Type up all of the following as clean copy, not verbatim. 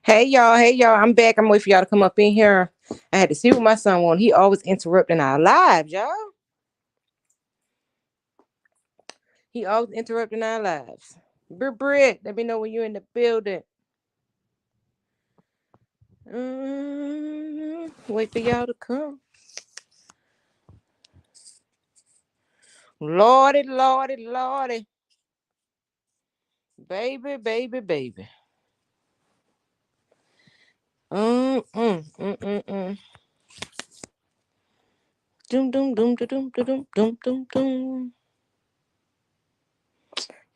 Hey y'all, I'm back. I'm waiting for y'all to come up in here. I had to see what my son wanted. He always interrupting our lives, y'all. He always interrupting our lives. Britt, let me know when you're in the building. Wait for y'all to come. Lordy, lordy, lordy. Baby, baby, baby. Mm, mm, mm, mm, mm. Doom, doom, doom, doom, doom, doom, doom, doom, doom.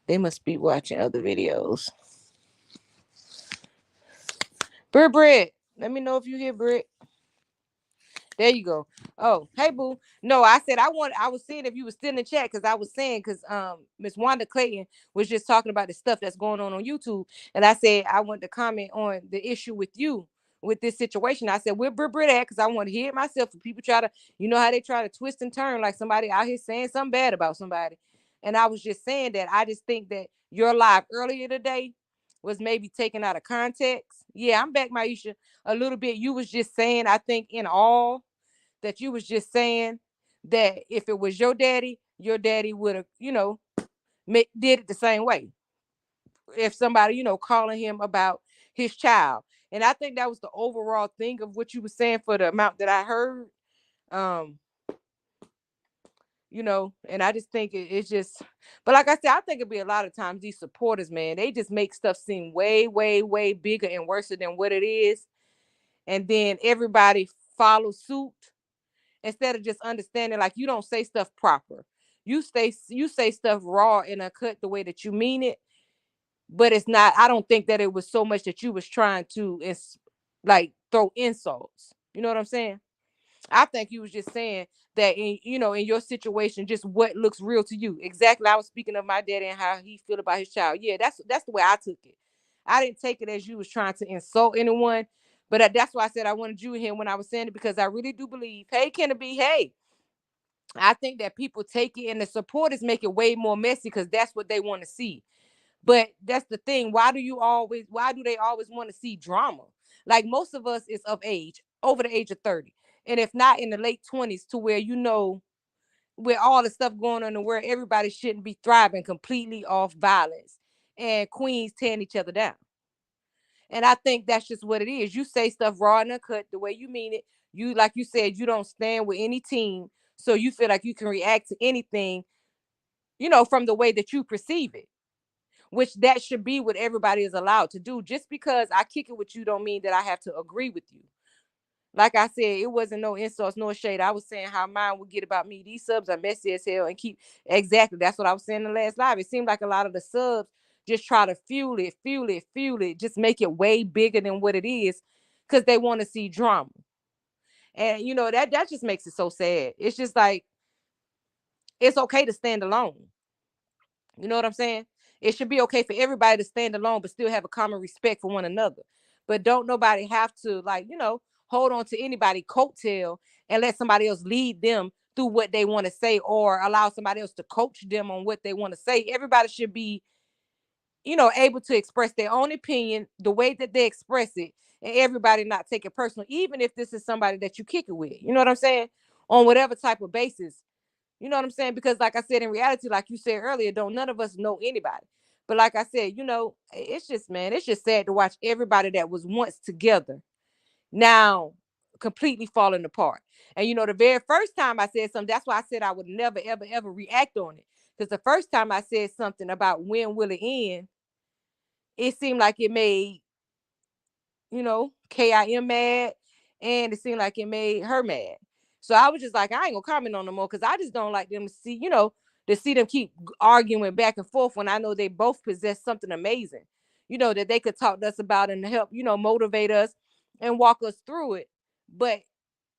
They must be watching other videos. Britt, let me know if you hear Britt. There you go. Oh, hey boo. No, I said I was seeing if you were still in the chat because I was saying because Miss Wanda Clayton was just talking about the stuff that's going on YouTube. And I said I want to comment on the issue with you with this situation. I said, where Britt at? Because I want to hear it myself. For people try to, you know how they try to twist and turn like somebody out here saying something bad about somebody. And I was just saying that I just think that your live earlier today was maybe taken out of context. Yeah, I'm back, Maisha. A little bit. You was just saying, I think in all that you was just saying that if it was your daddy would have, did it the same way. If somebody, calling him about his child. And I think that was the overall thing of what you were saying for the amount that I heard. Um, and I just think it's just, but like I said, I think it'd be a lot of times these supporters, man, they just make stuff seem way, way, way bigger and worse than what it is. And then everybody follows suit instead of just understanding, like, you don't say stuff proper. You say stuff raw and uncut the way that you mean it, but it's not. I don't think that it was so much that you was trying to like throw insults. You know what I'm saying? I think you was just saying that in your situation, just what looks real to you. Exactly. I was speaking of my daddy and how he feel about his child. Yeah, that's the way I took it. I didn't take it as you was trying to insult anyone, but that's why I said I wanted you here when I was saying it, because I really do believe. Hey, Kennedy. Hey, I think that people take it and the supporters make it way more messy because that's what they want to see. But that's the thing. Why do they always want to see drama? Like, most of us is of age, over the age of 30. And if not in the late 20s, to where, with all the stuff going on in the world, everybody shouldn't be thriving completely off violence and queens tearing each other down. And I think that's just what it is. You say stuff raw and uncut the way you mean it. You, like you said, you don't stand with any team. So you feel like you can react to anything, from the way that you perceive it, which that should be what everybody is allowed to do. Just because I kick it with you don't mean that I have to agree with you. Like I said, it wasn't no insults, no shade. I was saying how mine would get about me. These subs are messy as hell and keep, exactly. That's what I was saying in the last live. It seemed like a lot of the subs just try to fuel it, just make it way bigger than what it is because they want to see drama. And that just makes it so sad. It's just like, it's okay to stand alone. You know what I'm saying? It should be okay for everybody to stand alone, but still have a common respect for one another. But don't nobody have to, like, hold on to anybody coattail and let somebody else lead them through what they want to say, or allow somebody else to coach them on what they want to say. Everybody should be, able to express their own opinion the way that they express it, and everybody not take it personal, even if this is somebody that you kick it with. You know what I'm saying? On whatever type of basis. You know what I'm saying? Because like I said, in reality, like you said earlier, don't none of us know anybody. But like I said, it's just, man, it's just sad to watch everybody that was once together now completely falling apart. And the very first time I said something, that's why I said I would never, ever, ever react on it. Because the first time I said something about when will it end, it seemed like it made, Kim mad, and it seemed like it made her mad. So I was just like, I ain't gonna comment on no more, because I just don't like them to see, to see them keep arguing back and forth when I know they both possess something amazing, that they could talk to us about and help, motivate us and walk us through it. But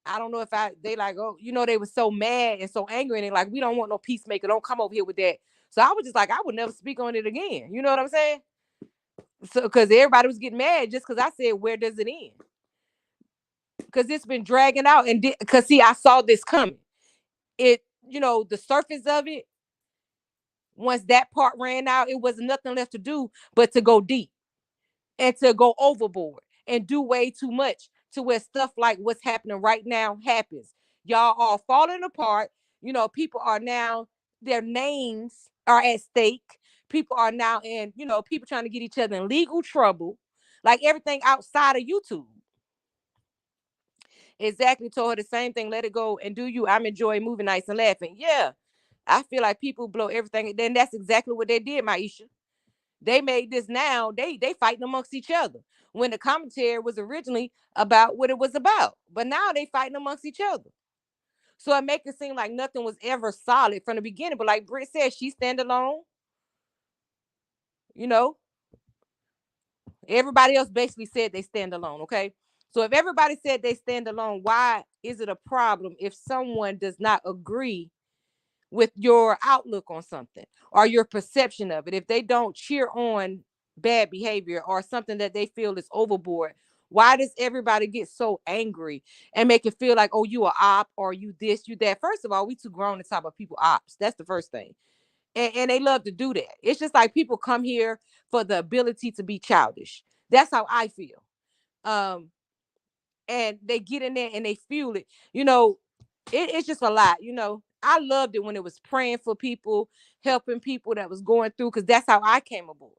I don't know if they like, oh, they were so mad and so angry, and they like, we don't want no peacemaker. Don't come over here with that. So I was just like, I would never speak on it again. You know what I'm saying? So, because everybody was getting mad just because I said, where does it end? Because it's been dragging out, and because see, I saw this coming. It, the surface of it, once that part ran out, it was nothing left to do but to go deep and to go overboard and do way too much to where stuff like what's happening right now happens. Y'all are falling apart. You know, people are now, their names are at stake. People are now in, you know, people trying to get each other in legal trouble, like everything outside of YouTube. Exactly. Told her the same thing. Let it go and do you. I'm enjoying movie nights and laughing. Yeah. I feel like people blow everything. Then that's exactly what they did, Maisha. They made this now. They fighting amongst each other. When the commentary was originally about what it was about. But now they fighting amongst each other. So it makes it seem like nothing was ever solid from the beginning. But like Britt said, she stand alone. You know, everybody else basically said they stand alone. Okay. So if everybody said they stand alone, why is it a problem if someone does not agree with your outlook on something or your perception of it? If they don't cheer on bad behavior or something that they feel is overboard, why does everybody get so angry and make it feel like, oh, you a op or you this, you that? First of all, we too grown to talk about people ops. That's the first thing. And they love to do that. It's just like people come here for the ability to be childish. That's how I feel. Um, and they get in there and they feel it. You know, it's just a lot. You know, I loved it when it was praying for people, helping people that was going through, because that's how I came aboard.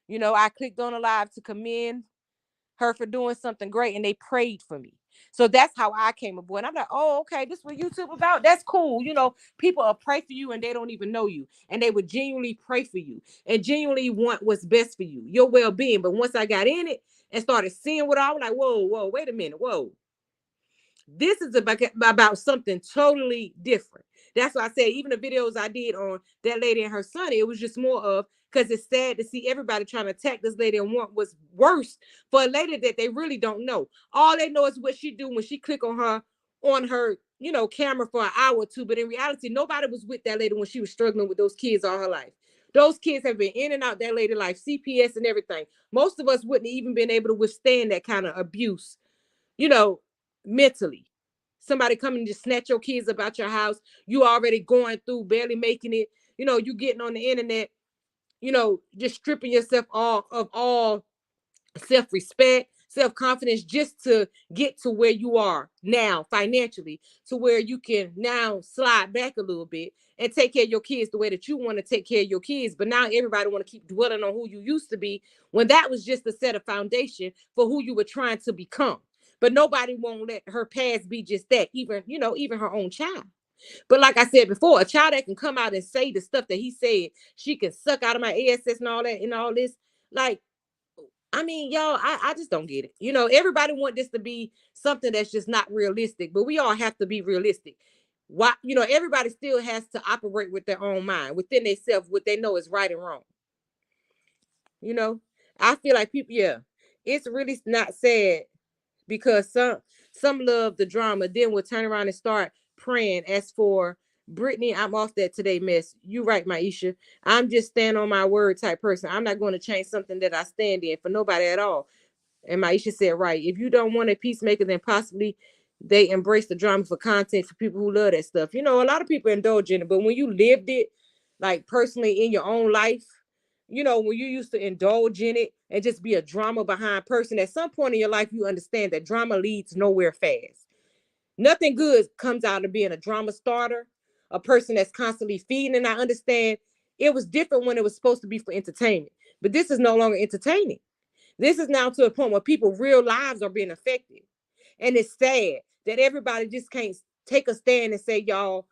You know, I clicked on a live to commend her for doing something great, and they prayed for me. So that's how I came aboard. And I'm like, oh, okay, this is what YouTube about. That's cool. You know, people will pray for you and they don't even know you. And they would genuinely pray for you and genuinely want what's best for you, your well-being. But once I got in it and started seeing what I was like, whoa, wait a minute, whoa. This is about something totally different. That's why I said even the videos I did on that lady and her son, it was just more of, because it's sad to see everybody trying to attack this lady and want what's worse for a lady that they really don't know. All they know is what she do when she click on her, you know, camera for an hour or two. But in reality, nobody was with that lady when she was struggling with those kids all her life. Those kids have been in and out that lady life, CPS and everything. Most of us wouldn't even been able to withstand that kind of abuse, you know, mentally. Somebody coming to snatch your kids about your house, you already going through, barely making it. You know, you getting on the internet, you know, just stripping yourself of all self-respect, self-confidence, just to get to where you are now financially, to where you can now slide back a little bit and take care of your kids the way that you want to take care of your kids. But now everybody want to keep dwelling on who you used to be, when that was just a set of foundation for who you were trying to become. But nobody won't let her past be just that, even, you know, even her own child. But like I said before, a child that can come out and say the stuff that he said, she can suck out of my ASS and all that and all this. Like, I mean, y'all, I just don't get it. You know, everybody want this to be something that's just not realistic, but we all have to be realistic. Why, you know, everybody still has to operate with their own mind, within themselves, what they know is right and wrong. You know, I feel like people, yeah, it's really not sad, because some love the drama, then will turn around and start praying. As for Brittany, I'm off that today mess. You right, Maisha. I'm just stand on my word type person. I'm not going to change something that I stand in for nobody at all. And Maisha said, right, if you don't want a peacemaker, then possibly they embrace the drama for content for people who love that stuff. You know, a lot of people indulge in it, but when you lived it, like personally in your own life, you know, when you used to indulge in it and just be a drama behind person, at some point in your life, you understand that drama leads nowhere fast. Nothing good comes out of being a drama starter, a person that's constantly feeding. And I understand it was different when it was supposed to be for entertainment, but this is no longer entertaining. This is now to a point where people real lives are being affected. And it's sad that everybody just can't take a stand and say, y'all,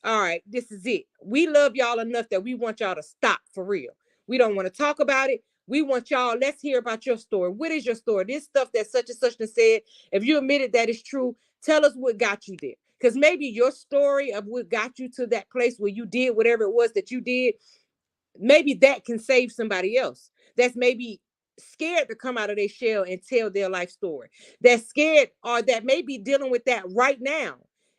all right, this is it. We love y'all enough that we want y'all to stop for real. We don't want to talk about it. We want y'all, let's hear about your story. What is your story? This stuff that such and such and said, if you admitted that it's true, tell us what got you there. Because maybe your story of what got you to that place where you did whatever it was that you did, maybe that can save somebody else that's maybe scared to come out of their shell and tell their life story, that's scared or that may be dealing with that right now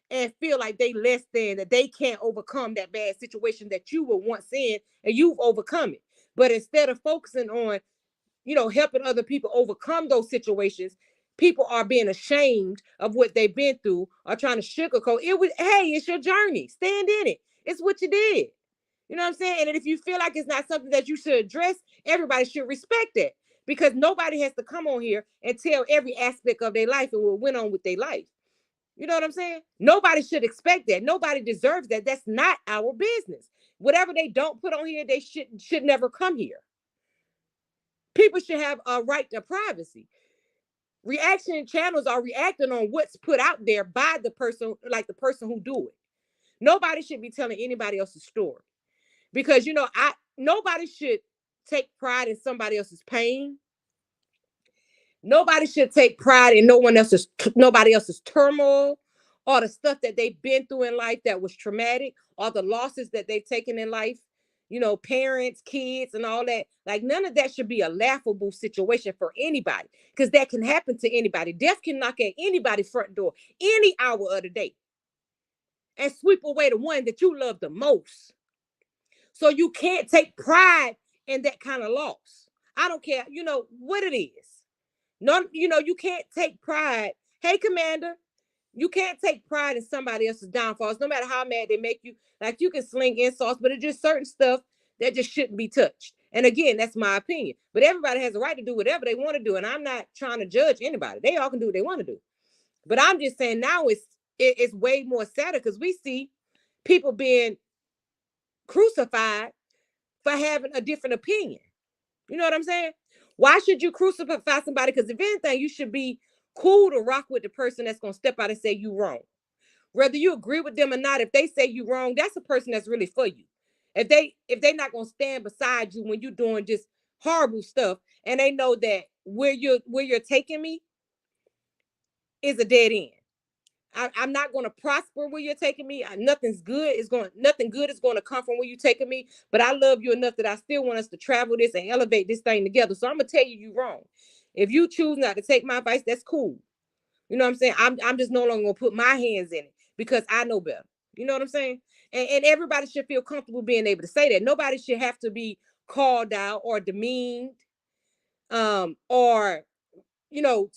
and feel like they less than, that they can't overcome that bad situation that you were once in and you've overcome it. But instead of focusing on, you know, helping other people overcome those situations, people are being ashamed of what they've been through or trying to sugarcoat it. Was, hey, it's your journey, stand in it, it's what you did. You know what I'm saying? And if you feel like it's not something that you should address, everybody should respect it. because nobody has to come on here and tell every aspect of their life and what went on with their life. You know what I'm saying? Nobody should expect that. Nobody deserves that. That's not our business. Whatever they don't put on here, they should never come here. People should have a right to privacy. Reaction channels are reacting on what's put out there by the person, like the person who do it. Nobody should be telling anybody else's story, because nobody should take pride in somebody else's pain. Nobody should take pride in nobody else's turmoil, or the stuff that they've been through in life that was traumatic, or the losses that they've taken in life. Parents, kids, and all that. Like, none of that should be a laughable situation for anybody, because that can happen to anybody. Death can knock at anybody's front door any hour of the day and sweep away the one that you love the most. So you can't take pride in that kind of loss. I don't care, what it is. No, you can't take pride. Hey, Commander, you can't take pride in somebody else's downfalls, no matter how mad they make you. Like, you can sling insults, but it's just certain stuff that just shouldn't be touched. And again, that's my opinion. But everybody has a right to do whatever they want to do, and I'm not trying to judge anybody. They all can do what they want to do. But I'm just saying now it's way more sadder, because we see people being crucified for having a different opinion. You know what I'm saying? Why should you crucify somebody? Because if anything, you should be cool to rock with the person that's going to step out and say you wrong. Whether you agree with them or not, if they say you wrong, that's a person that's really for you. If they're not going to stand beside you when you're doing just horrible stuff, and they know that where you're taking me is a dead end. I'm not going to prosper where you're taking me. Nothing good is going to come from where you're taking me. But I love you enough that I still want us to travel this and elevate this thing together. So I'm gonna tell you wrong. If you choose not to take my advice, that's cool. You know what I'm saying? I'm just no longer gonna put my hands in it, because I know better. You know what I'm saying? And everybody should feel comfortable being able to say that. Nobody should have to be called out or demeaned, or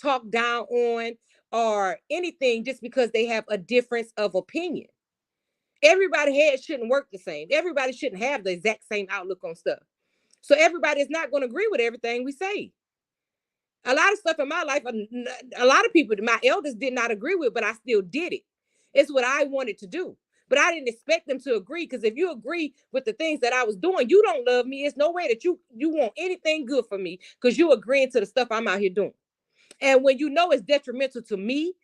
talked down on, or anything, just because they have a difference of opinion. Everybody's head shouldn't work the same. Everybody shouldn't have the exact same outlook on stuff. So everybody is not going to agree with everything we say. A lot of stuff in my life, a lot of people, my elders did not agree with, but I still did it. It's what I wanted to do. But I didn't expect them to agree, because if you agree with the things that I was doing, you don't love me. It's no way that you want anything good for me, because you agreeing to the stuff I'm out here doing. And when it's detrimental to me,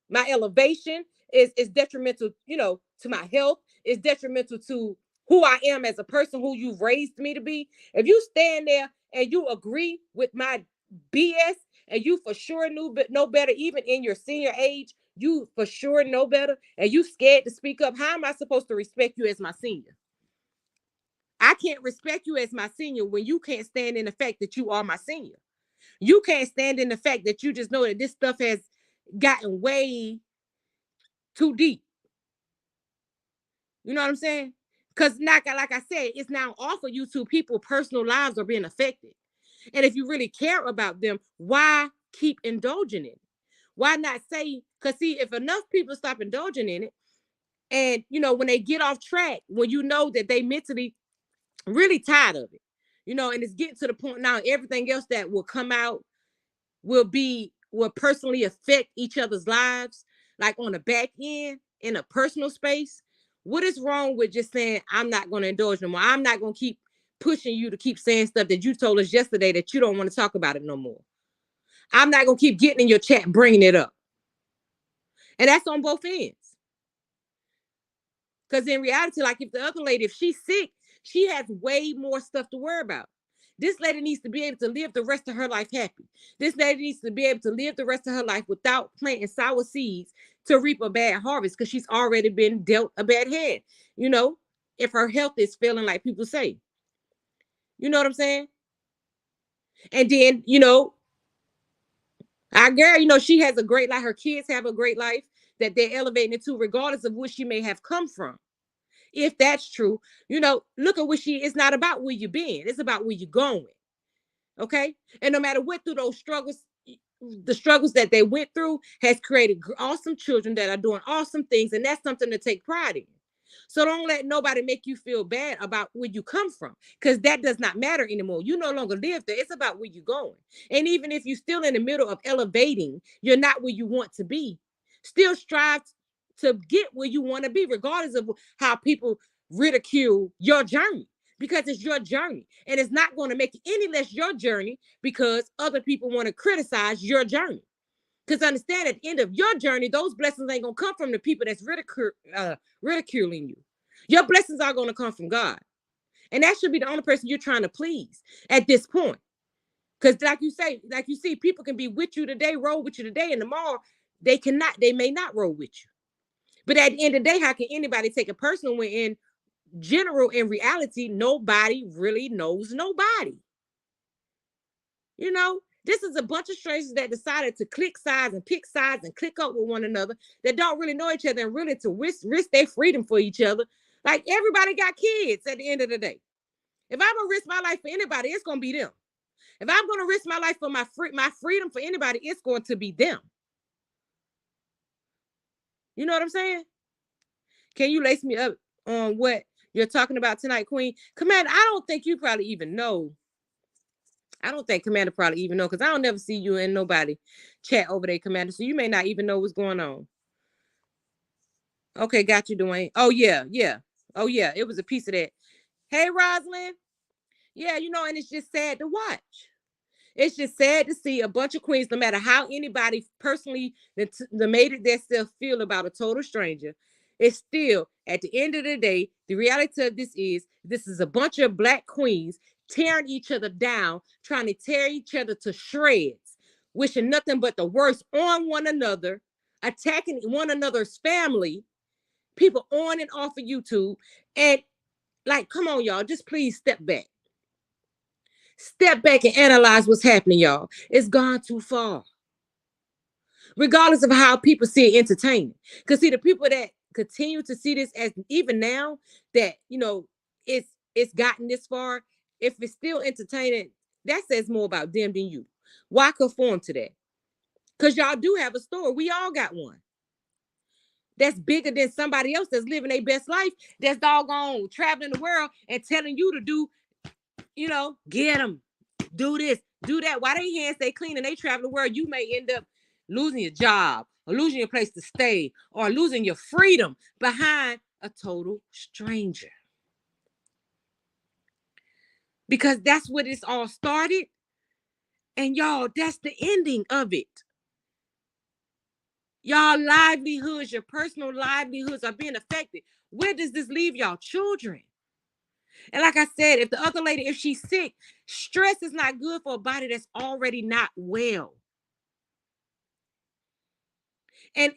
my elevation is detrimental, to my health, is detrimental to who I am as a person, who you've raised me to be. If you stand there and you agree with my BS, and you for sure know better, even in your senior age, you for sure know better, and you scared to speak up, how am I supposed to respect you as my senior? I can't respect you as my senior when you can't stand in the fact that you are my senior. You can't stand in the fact that you just know that this stuff has gotten way too deep. You know what I'm saying? Because like I said, it's now off of YouTube. People's personal lives are being affected. And if you really care about them, why keep indulging in it? Why not say, because see, if enough people stop indulging in it, and when they get off track, when you know that they mentally really tired of it, and it's getting to the point now, everything else that will come out will personally affect each other's lives, like on the back end, in a personal space. What is wrong with just saying, I'm not going to indulge no more? I'm not going to keep pushing you to keep saying stuff that you told us yesterday that you don't want to talk about it no more. I'm not going to keep getting in your chat, bringing it up. And that's on both ends. Because in reality, like, if the other lady, if she's sick, she has way more stuff to worry about. This lady needs to be able to live the rest of her life happy. This lady needs to be able to live the rest of her life without planting sour seeds to reap a bad harvest, because she's already been dealt a bad hand, if her health is failing, like people say. You know what I'm saying? And then, our girl, she has a great life. Her kids have a great life that they're elevating into, regardless of where she may have come from. If that's true, look at where it's not about where you've been. It's about where you're going. Okay. And no matter what, through those struggles, the struggles that they went through has created awesome children that are doing awesome things. And that's something to take pride in. So don't let nobody make you feel bad about where you come from, because that does not matter anymore. You no longer live there. It's about where you're going. And even if you're still in the middle of elevating, you're not where you want to be. Still strive to get where you want to be, regardless of how people ridicule your journey, because it's your journey. And it's not going to make it any less your journey because other people want to criticize your journey. Because understand, at the end of your journey, those blessings ain't going to come from the people that's ridiculing you. Your blessings are going to come from God. And that should be the only person you're trying to please at this point. Because like you say, like you see, people can be with you today, roll with you today, and tomorrow they may not roll with you. But at the end of the day, how can anybody take it personal when in general, in reality, nobody really knows nobody? You know, this is a bunch of strangers that decided to click sides and pick sides and click up with one another that don't really know each other and really to risk their freedom for each other. Like, everybody got kids at the end of the day. If I'm gonna risk my life for anybody, it's gonna be them. If I'm gonna risk my life for my freedom for anybody, it's going to be them. You know what I'm saying? Can you lace me up on what you're talking about tonight, Queen? Commander, I don't think you probably even know. I don't think Commander probably even know, because I don't never see you and nobody chat over there, Commander. So you may not even know what's going on. Okay, got you, Dwayne. Oh, yeah. Oh, yeah. It was a piece of that. Hey, Rosalind. Yeah, and it's just sad to watch. It's just sad to see a bunch of queens, no matter how anybody personally made it themselves feel about a total stranger. It's still, at the end of the day, the reality of this is a bunch of Black queens tearing each other down, trying to tear each other to shreds, wishing nothing but the worst on one another, attacking one another's family, people on and off of YouTube. And like, come on, y'all, just please step back. Step back and analyze what's happening, y'all. It's gone too far. Regardless of how people see it entertaining. Because see, the people that continue to see this as even now that, it's gotten this far, if it's still entertaining, that says more about them than you. Why conform to that? Because y'all do have a story. We all got one. That's bigger than somebody else that's living their best life, that's doggone traveling the world and telling you to do, get them, do this, do that. While they hands stay clean and they travel the world, you may end up losing your job or losing your place to stay or losing your freedom behind a total stranger. Because that's what it's all started. And y'all, that's the ending of it. Y'all livelihoods, your personal livelihoods are being affected. Where does this leave y'all children? And like I said, if the other lady, if she's sick, stress is not good for a body that's already not well. And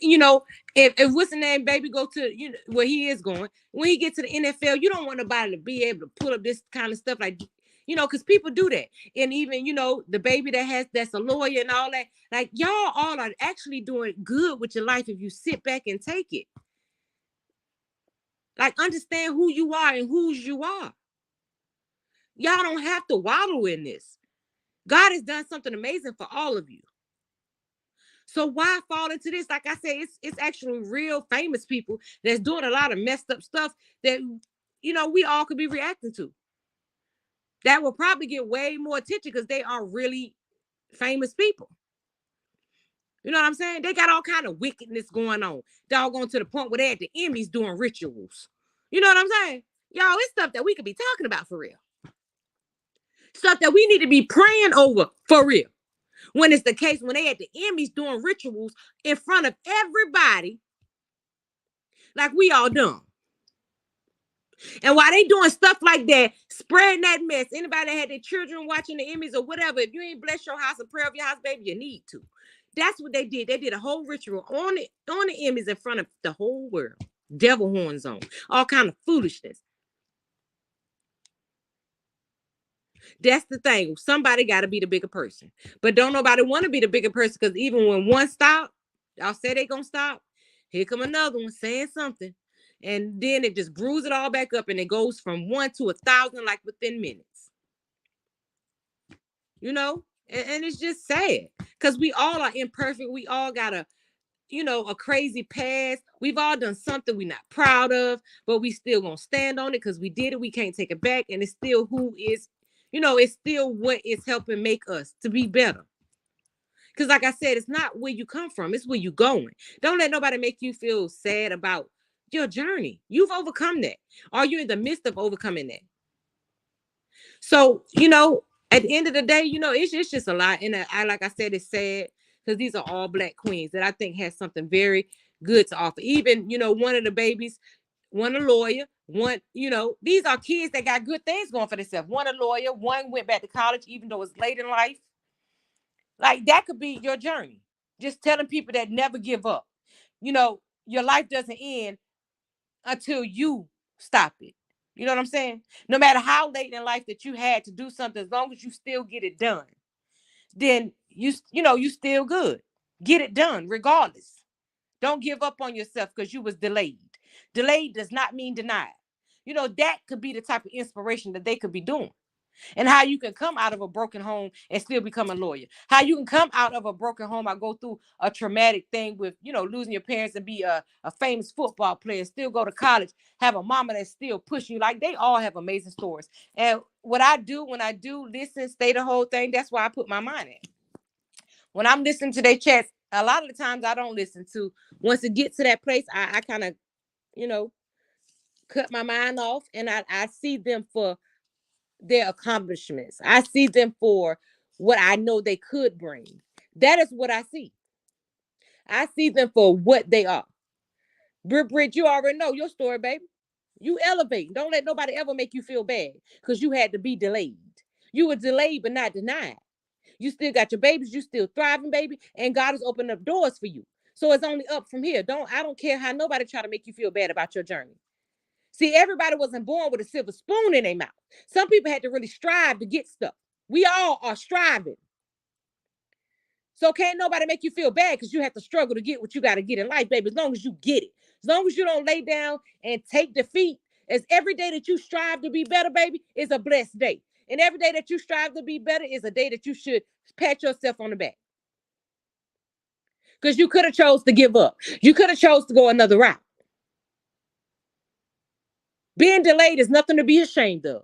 if what's the name, baby, go to where he is going, when he gets to the NFL, you don't want nobody to be able to pull up this kind of stuff, like, because people do that. And even the baby that's a lawyer and all that, like, y'all all are actually doing good with your life if you sit back and take it. Like, understand who you are and whose you are. Y'all don't have to waddle in this. God has done something amazing for all of you. So why fall into this? Like I said, it's actually real famous people that's doing a lot of messed up stuff that, we all could be reacting to. That will probably get way more attention because they are really famous people. You know what I'm saying? They got all kind of wickedness going on. Doggone to the point where they at the Emmys doing rituals. You know what I'm saying? Y'all, it's stuff that we could be talking about for real. Stuff that we need to be praying over for real. When it's the case, when they at the Emmys doing rituals in front of everybody, like we all done. And while they doing stuff like that, spreading that mess, anybody that had their children watching the Emmys or whatever, if you ain't bless your house and pray over your house, baby, you need to. That's what they did. They did a whole ritual on the Emmys in front of the whole world. Devil horns on. All kind of foolishness. That's the thing. Somebody got to be the bigger person. But don't nobody want to be the bigger person, because even when one stop, y'all say they gonna stop, here come another one saying something. And then it just brews it all back up and it goes from 1 to 1,000 like within minutes. And it's just sad because we all are imperfect. We all got to, a crazy past. We've all done something we're not proud of, but we still gonna stand on it because we did it. We can't take it back, and it's still who is, it's still what is helping make us to be better. Because, like I said, it's not where you come from; it's where you going. Don't let nobody make you feel sad about your journey. You've overcome that, or you're in the midst of overcoming that. So, at the end of the day, it's just a lot. And like I said, it's sad because these are all Black queens that I think has something very good to offer. Even, one of the babies, one a lawyer, one, these are kids that got good things going for themselves. One a lawyer, one went back to college, even though it's late in life. Like, that could be your journey. Just telling people that never give up. Your life doesn't end until you stop it. You know what I'm saying? No matter how late in life that you had to do something, as long as you still get it done, then you still good. Get it done regardless. Don't give up on yourself because you was delayed. Delayed does not mean denied. That could be the type of inspiration that they could be doing. And how you can come out of a broken home and still become a lawyer. How you can come out of a broken home or go through a traumatic thing with, losing your parents and be a famous football player, still go to college, have a mama that's still pushing you. Like, they all have amazing stories. And what I do when I do listen, stay the whole thing, that's why I put my mind in. When I'm listening to their chats, a lot of the times I don't listen to. Once it gets to that place, I kind of, cut my mind off, and I see them for their accomplishments. I see them for what I know they could bring. That is what I see. I see them for what they are. Brit, you already know your story, baby. You elevate. Don't let nobody ever make you feel bad because you had to be delayed. You were delayed but not denied. You still got your babies. You still thriving, baby. And God has opened up doors for you. So it's only up from here. I don't care how nobody try to make you feel bad about your journey. See, everybody wasn't born with a silver spoon in their mouth. Some people had to really strive to get stuff. We all are striving. So can't nobody make you feel bad because you have to struggle to get what you got to get in life, baby, as long as you get it. As long as you don't lay down and take defeat, as every day that you strive to be better, baby, is a blessed day. And every day that you strive to be better is a day that you should pat yourself on the back. Because you could have chose to give up. You could have chose to go another route. Being delayed is nothing to be ashamed of.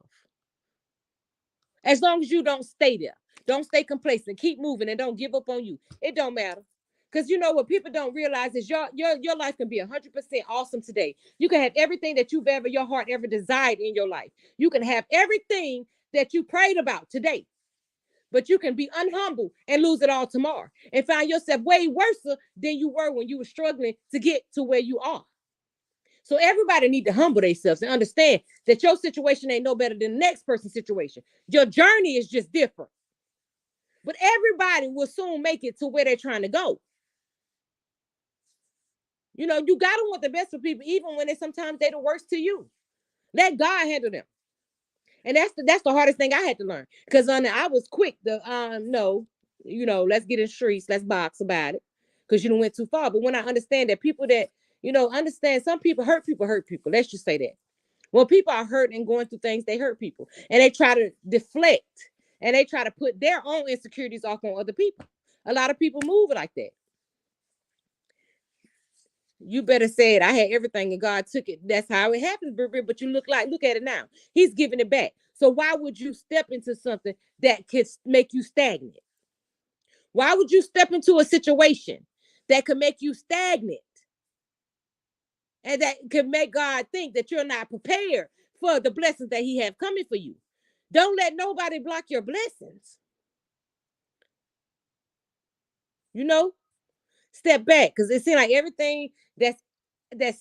As long as you don't stay there. Don't stay complacent. Keep moving and don't give up on you. It don't matter. Because what people don't realize is your life can be 100% awesome today. You can have everything that your heart ever desired in your life. You can have everything that you prayed about today. But you can be unhumble and lose it all tomorrow and find yourself way worse than you were when you were struggling to get to where you are. So everybody need to humble themselves and understand that your situation ain't no better than the next person's situation. Your journey is just different. But everybody will soon make it to where they're trying to go. You got to want the best for people, even when sometimes they're the worst to you. Let God handle them. And that's the hardest thing I had to learn. Because I was quick to no, let's get in streets, let's box about it. Because you don't went too far. But when I understand that people that, understand some people hurt people. Let's just say that. When people are hurt and going through things, they hurt people. And they try to deflect. And they try to put their own insecurities off on other people. A lot of people move like that. You better say it. I had everything and God took it. That's how it happens, but you look at it now. He's giving it back. So why would you step into something that could make you stagnant? Why would you step into a situation that could make you stagnant? And that could make God think that you're not prepared for the blessings that he has coming for you. Don't let nobody block your blessings. Step back, because it seems like everything that's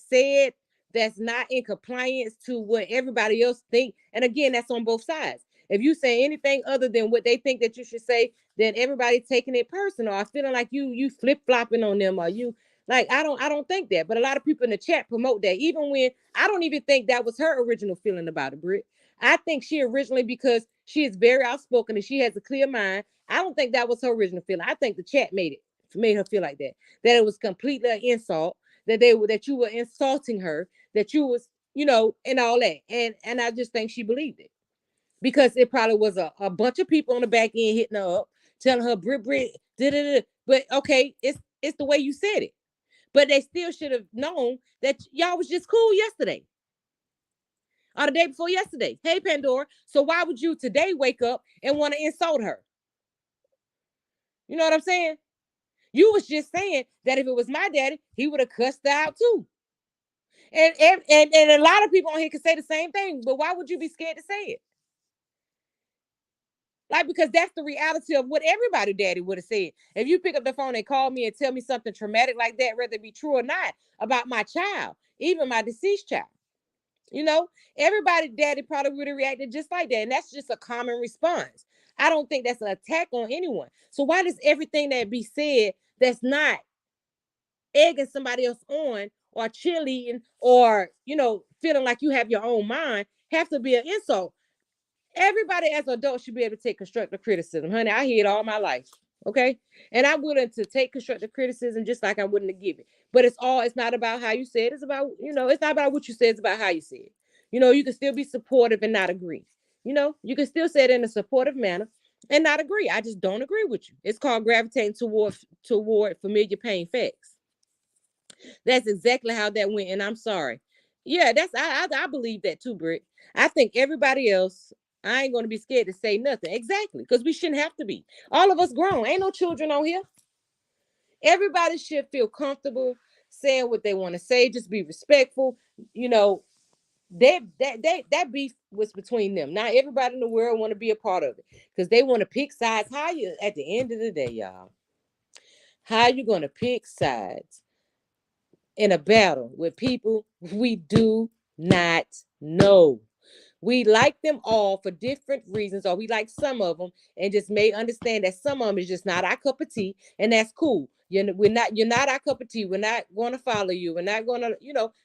said that's not in compliance to what everybody else think. And again, that's on both sides. If you say anything other than what they think that you should say, then everybody's taking it personal or feeling like you flip-flopping on them, or you like, I don't think that. But a lot of people in the chat promote that, even when I don't even think that was her original feeling about it, Britt. I think she originally, because she is very outspoken and she has a clear mind, I don't think that was her original feeling. I think the chat made her feel like that it was completely an insult, that you were insulting her, that you was, and all that. And I just think she believed it, because it probably was a bunch of people on the back end hitting her up, telling her, Brit, but okay, it's the way you said it. But they still should have known that y'all was just cool yesterday or the day before yesterday. Hey, Pandora. So why would you today wake up and want to insult her? You know what I'm saying? You was just saying that if it was my daddy, he would have cussed her out too. And a lot of people on here can say the same thing, but why would you be scared to say it? Like, because that's the reality of what everybody daddy would have said. If you pick up the phone and call me and tell me something traumatic like that, whether it be true or not, about my child, even my deceased child, you know, everybody daddy probably would have reacted just like that. And that's just a common response. I don't think that's an attack on anyone. So why does everything that be said that's not egging somebody else on or cheerleading or, feeling like you have your own mind have to be an insult? Everybody as an adult should be able to take constructive criticism. Honey, I hear it all my life. Okay. And I'm willing to take constructive criticism just like I'm willing to give it. But it's not about how you say it. It's about, it's not about what you say, it's about how you say it. You can still be supportive and not agree. You can still say it in a supportive manner and not agree. I just don't agree with you. It's called gravitating toward familiar pain facts. That's exactly how that went. And I'm sorry. Yeah, I believe that too, Britt. I think everybody else, I ain't gonna be scared to say nothing. Exactly. Because we shouldn't have to be. All of us grown. Ain't no children on here. Everybody should feel comfortable saying what they want to say. Just be respectful. That beef was between them. Not everybody in the world want to be a part of it. Because they want to pick sides. How you at the end of the day, y'all? How you gonna pick sides in a battle with people we do not know? We like them all for different reasons, or we like some of them and just may understand that some of them is just not our cup of tea, and that's cool. You're not our cup of tea. We're not going to follow you. We're not going to,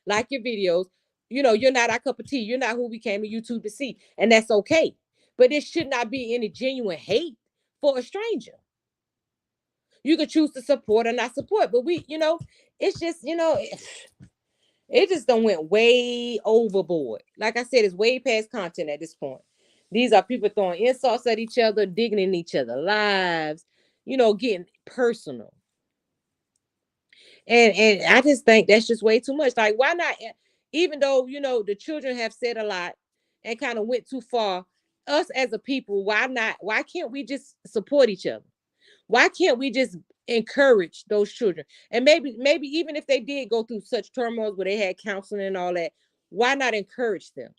like your videos. You're not our cup of tea. You're not who we came to YouTube to see, and that's okay. But there should not be any genuine hate for a stranger. You could choose to support or not support, but it's just, it just don't went way overboard. Like I said, it's way past content at this point. These are people throwing insults at each other, digging in each other's lives, getting personal. And I just think that's just way too much. Like, why not? Even though the children have said a lot and kind of went too far, us as a people, why not? Why can't we just support each other? Why can't we just encourage those children? And maybe even if they did go through such turmoil where they had counseling and all that, why not encourage them?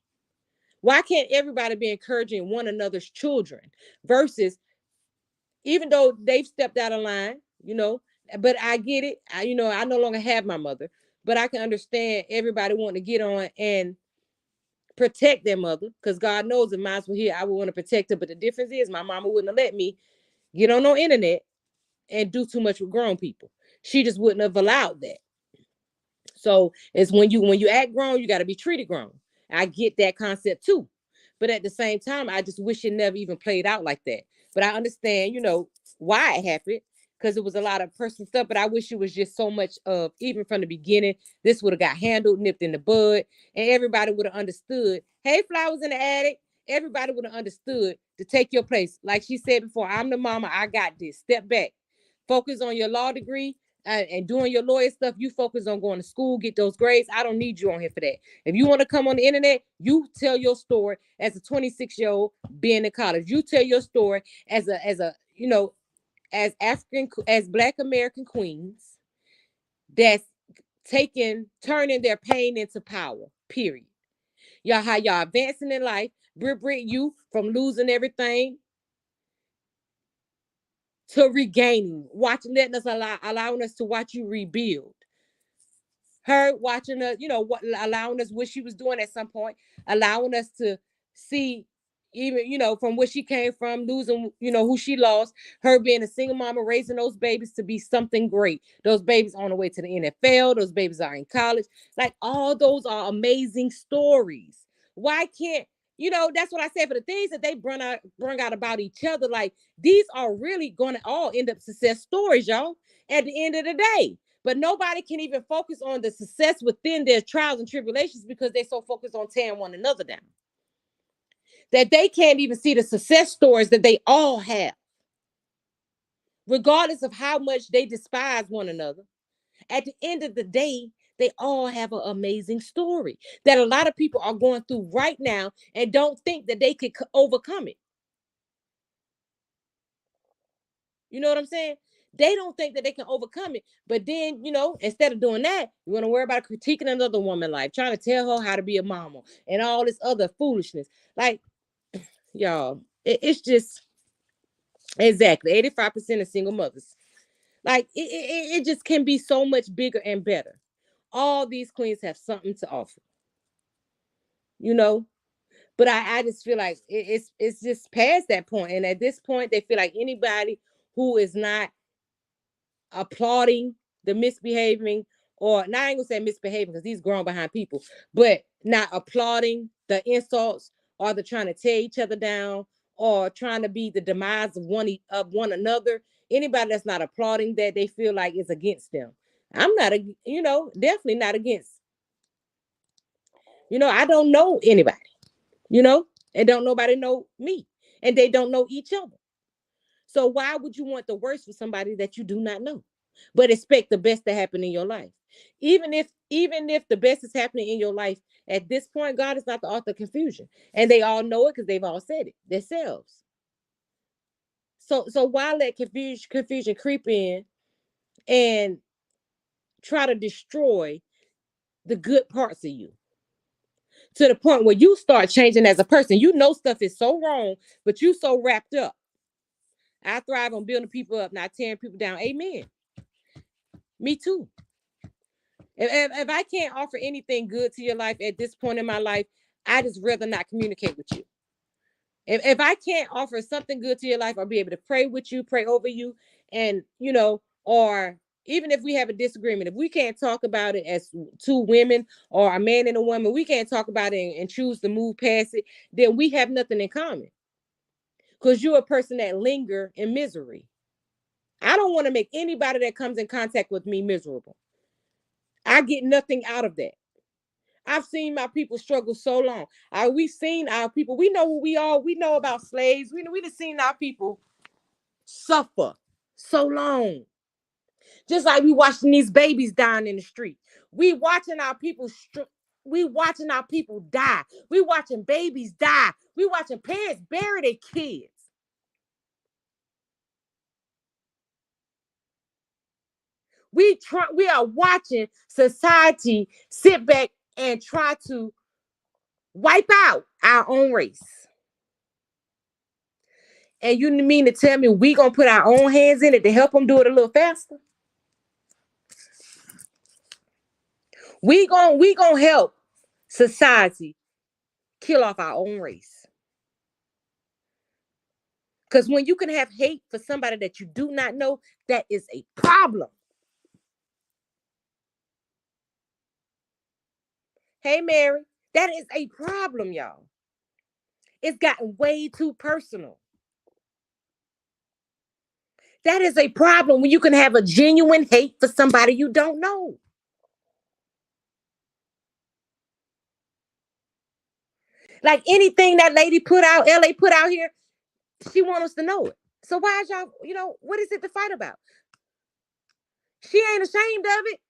Why can't everybody be encouraging one another's children versus, even though they've stepped out of line, but I get it. I no longer have my mother, but I can understand everybody wanting to get on and protect their mother, because God knows if mine were here, I would want to protect her. But the difference is my mama wouldn't have let me get on no internet and do too much with grown people. She just wouldn't have allowed that. So it's when you act grown, you got to be treated grown. I get that concept too. But at the same time, I just wish it never even played out like that. But I understand, why it happened, because it was a lot of personal stuff. But I wish it was just so much of, even from the beginning, this would have got handled, nipped in the bud, and everybody would have understood. Hey, flowers in the attic. Everybody would have understood to take your place. Like she said before, I'm the mama. I got this. Step back. Focus on your law degree and doing your lawyer stuff. You focus on going to school, get those grades. I don't need you on here for that. If you want to come on the internet, you tell your story as a 26-year-old being in college. You tell your story as as African, as Black American queens that's turning their pain into power. Period. Y'all, how y'all advancing in life. Brit, you from losing everything to regaining, allowing us to watch you rebuild. Her watching us, allowing us what she was doing at some point, allowing us to see, even, from where she came from, losing, who she lost, her being a single mama, raising those babies to be something great. Those babies on the way to the NFL, those babies are in college. Like, all those are amazing stories. Why can't, that's what I said, for the things that they bring out about each other, like, these are really going to all end up success stories, y'all, at the end of the day. But nobody can even focus on the success within their trials and tribulations because they're so focused on tearing one another down, that they can't even see the success stories that they all have, regardless of how much they despise one another. At the end of the day, they all have an amazing story that a lot of people are going through right now and don't think that they could overcome it. You know what I'm saying? They don't think that they can overcome it. But then, instead of doing that, you want to worry about critiquing another woman's life, trying to tell her how to be a mama and all this other foolishness. Like, y'all, it's just exactly 85% of single mothers. Like, it just can be so much bigger and better. All these queens have something to offer, you know? But I just feel like it's just past that point. And at this point, they feel like anybody who is not applauding the misbehaving, or not, I ain't gonna say misbehaving because these grown behind people, but not applauding the insults or the trying to tear each other down or trying to be the demise of one another. Anybody that's not applauding that, they feel like it's against them. I'm not definitely not against. I don't know anybody, and don't nobody know me, and they don't know each other. So why would you want the worst for somebody that you do not know, but expect the best to happen in your life? Even if the best is happening in your life at this point, God is not the author of confusion, and they all know it because they've all said it themselves. So why let confusion creep in and try to destroy the good parts of you, to the point where you start changing as a person? Stuff is so wrong, but you so wrapped up. I thrive on building people up, not tearing people down. Amen. Me too. If I can't offer anything good to your life at this point in my life, I just rather not communicate with you. If I can't offer something good to your life, I'll be able to pray with you, pray over you, and or even if we have a disagreement, if we can't talk about it as two women or a man and a woman, we can't talk about it and choose to move past it, then we have nothing in common. Because you're a person that linger in misery. I don't want to make anybody that comes in contact with me miserable. I get nothing out of that. I've seen my people struggle so long. We've seen our people. We know who we are. We know about slaves. We've seen our people suffer so long. Just like we watching these babies dying in the street. We watching our people. We watching our people die. We watching babies die. We watching parents bury their kids. We are watching society sit back and try to wipe out our own race. And you mean to tell me we gonna put our own hands in it to help them do it a little faster? We gonna help society kill off our own race. Because when you can have hate for somebody that you do not know, that is a problem. Hey, Mary, that is a problem, y'all. It's gotten way too personal. That is a problem when you can have a genuine hate for somebody you don't know. Like anything that lady put out, LA put out here, she wants us to know it. So why is y'all, what is it to fight about? She ain't ashamed of it.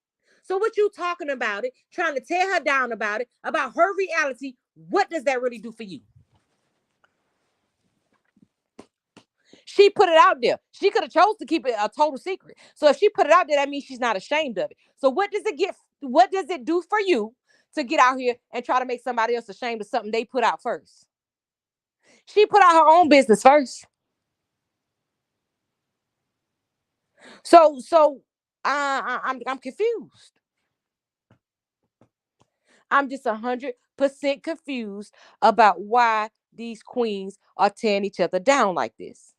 So what you talking about it, trying to tear her down about her reality, what does that really do for you? She put it out there. She could have chose to keep it a total secret. So if she put it out there, that means she's not ashamed of it. So what does it do for you to get out here and try to make somebody else ashamed of something they put out first? She put out her own business first. So I'm confused. I'm just 100% confused about why these queens are tearing each other down like this.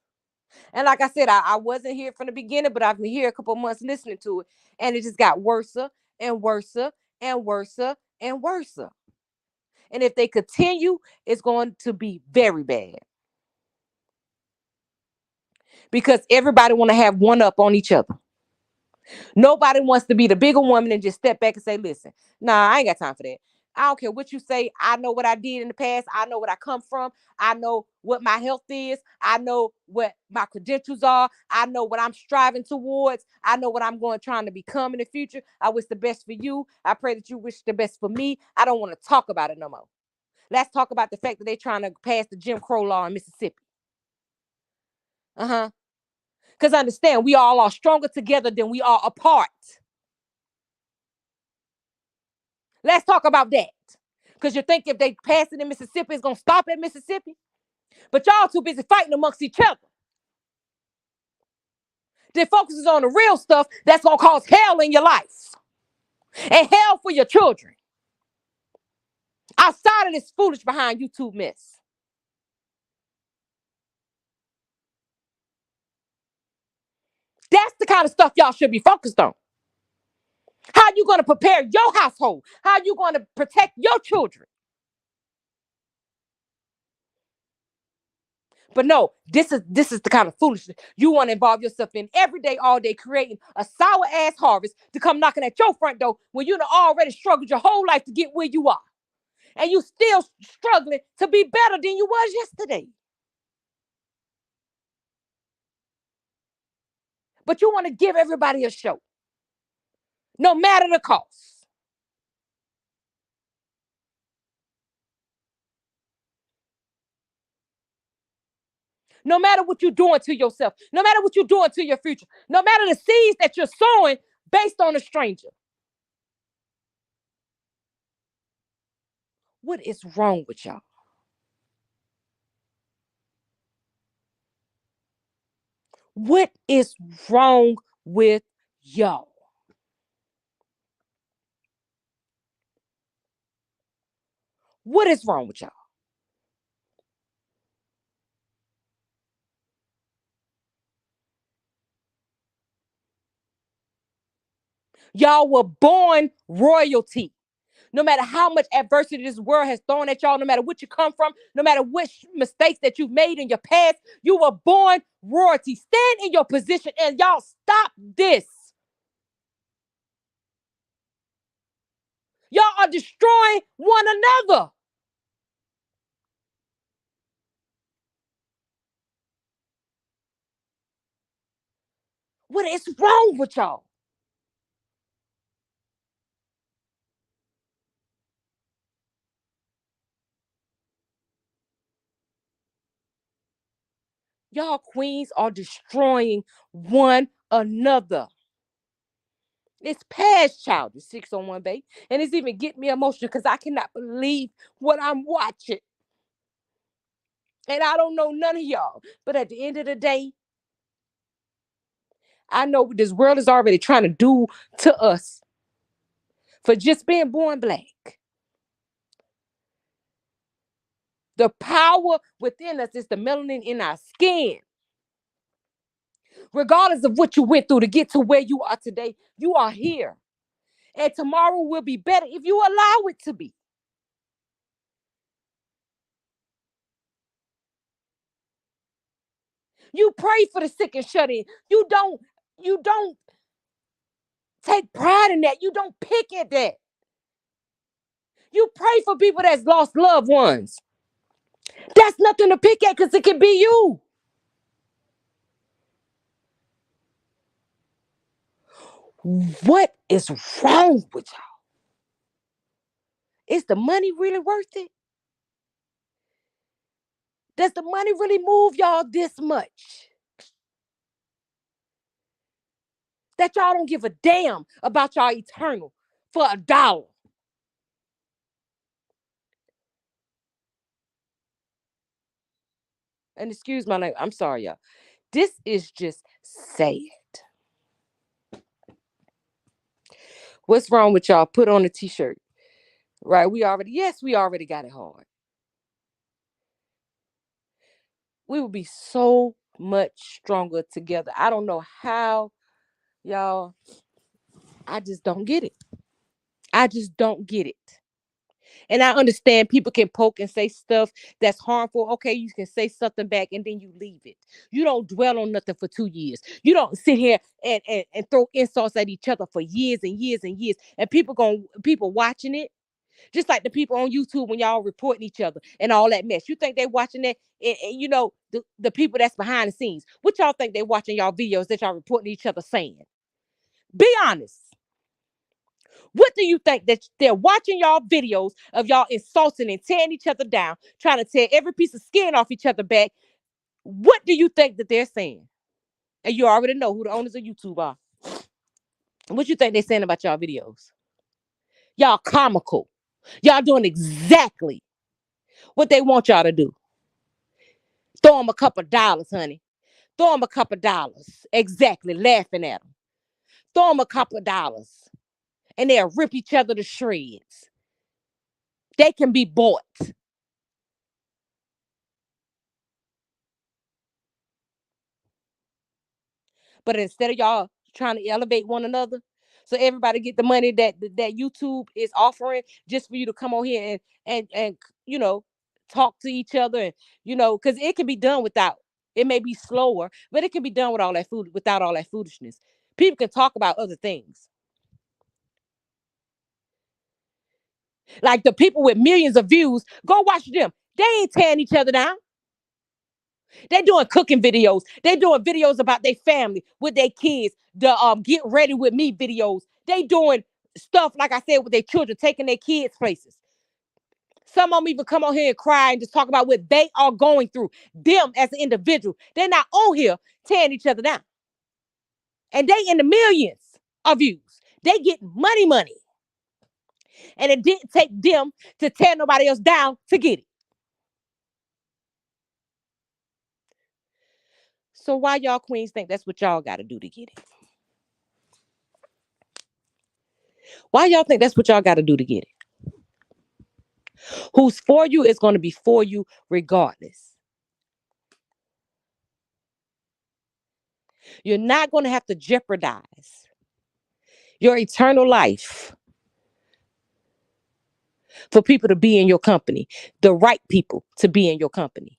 And like I said, I wasn't here from the beginning, but I've been here a couple months listening to it, and it just got worse and worse and worse and worse. And if they continue, it's going to be very bad because everybody want to have one up on each other. Nobody wants to be the bigger woman and just step back and say, "Listen, nah, I ain't got time for that. I don't care what you say. I know what I did in the past. I know what I come from. I know what my health is. I know what my credentials are. I know what I'm striving towards. I know what I'm going trying to become in the future. I wish the best for you. I pray that you wish the best for me. I don't want to talk about it no more. Let's talk about the fact that they're trying to pass the Jim Crow law in Mississippi. Uh-huh. Because understand, we all are stronger together than we are apart. Let's talk about that. Because you think if they pass it in Mississippi, it's going to stop at Mississippi. But y'all too busy fighting amongst each other. That focuses on the real stuff that's going to cause hell in your life. And hell for your children. Outside of this foolish behind YouTube mess. That's the kind of stuff y'all should be focused on. How you going to prepare your household? How you going to protect your children? But no, this is the kind of foolishness you want to involve yourself in every day, all day, creating a sour ass harvest to come knocking at your front door when you done already struggled your whole life to get where you are. And you still struggling to be better than you was yesterday. But you want to give everybody a show, no matter the cost. No matter what you're doing to yourself, no matter what you're doing to your future, no matter the seeds that you're sowing based on a stranger. What is wrong with y'all? What is wrong with y'all? What is wrong with y'all? Y'all were born royalty. No matter how much adversity this world has thrown at y'all, no matter what you come from, no matter which mistakes that you've made in your past, you were born royalty. Stand in your position and y'all stop this. Y'all are destroying one another. What is wrong with y'all? Y'all queens are destroying one another. It's past childish 601 babe. And it's even getting me emotional because I cannot believe what I'm watching. And I don't know none of y'all. But at the end of the day, I know what this world is already trying to do to us for just being born black. The power within us is the melanin in our skin. Regardless of what you went through to get to where you are today, you are here. And tomorrow will be better if you allow it to be. You pray for the sick and shut in. You don't take pride in that. You don't pick at that. You pray for people that's lost loved ones. That's nothing to pick at because it can be you. What is wrong with y'all? Is the money really worth it? Does the money really move y'all this much? That y'all don't give a damn about y'all eternal for a dollar. And excuse my name. I'm sorry, y'all. This is just sad. What's wrong with y'all? Put on a t-shirt. Right? We already got it hard. We would be so much stronger together. I don't know how, y'all. I just don't get it. I just don't get it. And I understand people can poke and say stuff that's harmful. Okay, you can say something back and then you leave it. You don't dwell on nothing for 2 years. You don't sit here and throw insults at each other for years and years and years. And people watching it. Just like the people on YouTube when y'all reporting each other and all that mess. You think they watching that? And you know, the people that's behind the scenes. What y'all think they watching y'all videos that y'all reporting each other saying? Be honest. What do you think that they're watching y'all videos of y'all insulting and tearing each other down, trying to tear every piece of skin off each other back? What do you think that they're saying? And you already know who the owners of YouTube are. What you think they're saying about y'all videos? Y'all comical. Y'all doing exactly what they want y'all to do. Throw them a couple dollars, honey. Throw them a couple dollars. Exactly, laughing at them. Throw them a couple of dollars. And they'll rip each other to shreds. They can be bought. But instead of y'all trying to elevate one another, so everybody get the money that YouTube is offering just for you to come on here and you know talk to each other and because it can be done without. It may be slower, but it can be done with all that food without all that foolishness. People can talk about other things. Like the people with millions of views, go watch them. They ain't tearing each other down. They doing cooking videos. They doing videos about their family with their kids. The get ready with me videos. They doing stuff like I said with their children, taking their kids places. Some of them even come on here and cry and just talk about what they are going through. Them as an individual, they're not on here tearing each other down, and they in the millions of views. They get money, and it didn't take them to tear nobody else down to get it. So why y'all queens think that's what y'all got to do to get it? Why y'all think that's what y'all got to do to get it? Who's for you is going to be for you regardless. You're not going to have to jeopardize your eternal life for people to be in your company, the right people to be in your company.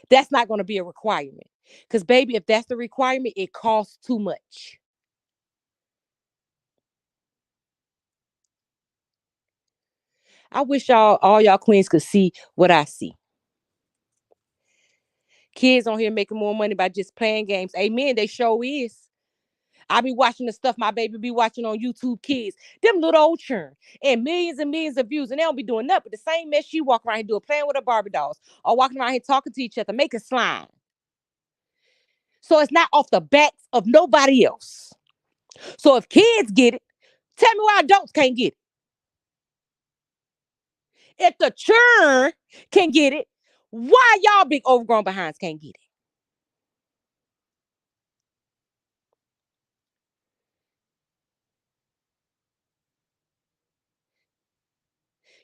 That's not going to be a requirement. Because, baby, if that's the requirement, it costs too much. I wish all y'all queens could see what I see. Kids on here making more money by just playing games. Amen. They show is. I be watching the stuff my baby be watching on YouTube Kids. Them little old churn and millions of views, and they don't be doing nothing but the same mess she walk around here doing, playing with her Barbie dolls or walking around here talking to each other, making slime. So it's not off the backs of nobody else. So if kids get it, tell me why adults can't get it. If the churn can get it, why y'all big overgrown behinds can't get it?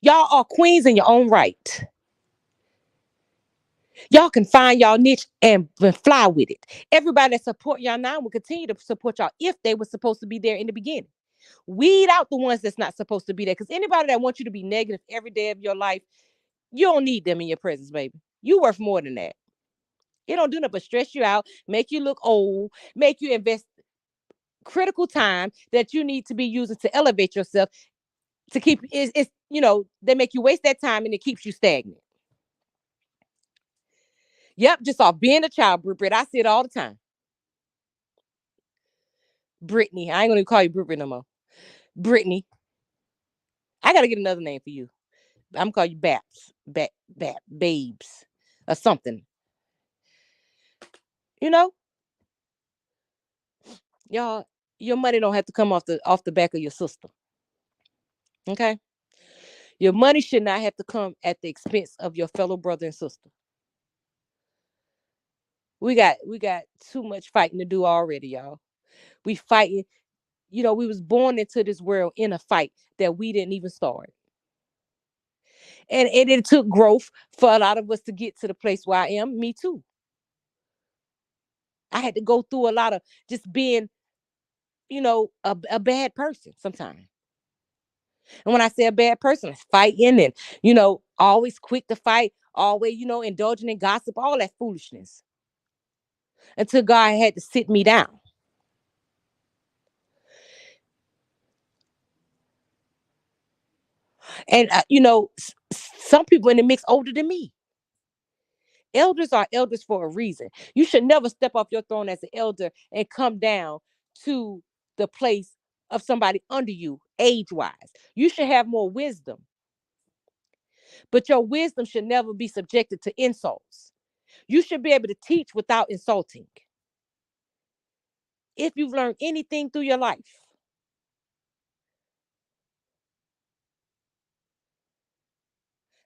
Y'all are queens in your own right. Y'all can find y'all niche and fly with it. Everybody that support y'all now will continue to support y'all if they were supposed to be there in the beginning. Weed out the ones that's not supposed to be there. Because anybody that wants you to be negative every day of your life, you don't need them in your presence, baby. You worth more than that. It don't do nothing but stress you out, make you look old, make you invest critical time that you need to be using to elevate yourself to keep it's they make you waste that time and it keeps you stagnant. Yep, just off being a child, Brit. I see it all the time. Brittany. I ain't gonna call you Brit no more. Brittany. I gotta get another name for you. I'm gonna call you Baps. Babes. Or something. You know? Y'all, your money don't have to come off the back of your sister. Okay? Your money should not have to come at the expense of your fellow brother and sister. We got too much fighting to do already, y'all. We fighting, we was born into this world in a fight that we didn't even start. And it took growth for a lot of us to get to the place where I am. Me too. I had to go through a lot of just being, a bad person sometimes. And when I say a bad person, it's fighting and, always quick to fight, always, indulging in gossip, all that foolishness. Until God had to sit me down. And some people in the mix older than me. Elders are elders for a reason. You should never step off your throne as an elder and come down to the place of somebody under you, age wise. You should have more wisdom, but your wisdom should never be subjected to insults. You should be able to teach without insulting. If you've learned anything through your life,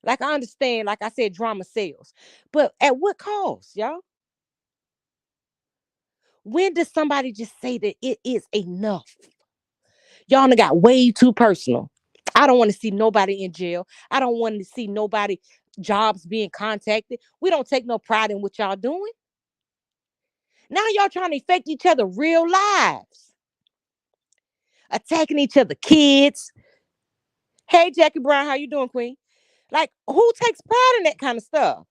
like I understand, like I said, drama sells, but at what cost, y'all? When does somebody just say that it is enough? Y'all done got way too personal. I don't want to see nobody in jail. I don't want to see nobody jobs being contacted. We don't take no pride in what y'all doing. Now y'all trying to affect each other real lives, attacking each other kids. Hey, Jackie Brown, how you doing, Queen? Like, who takes pride in that kind of stuff?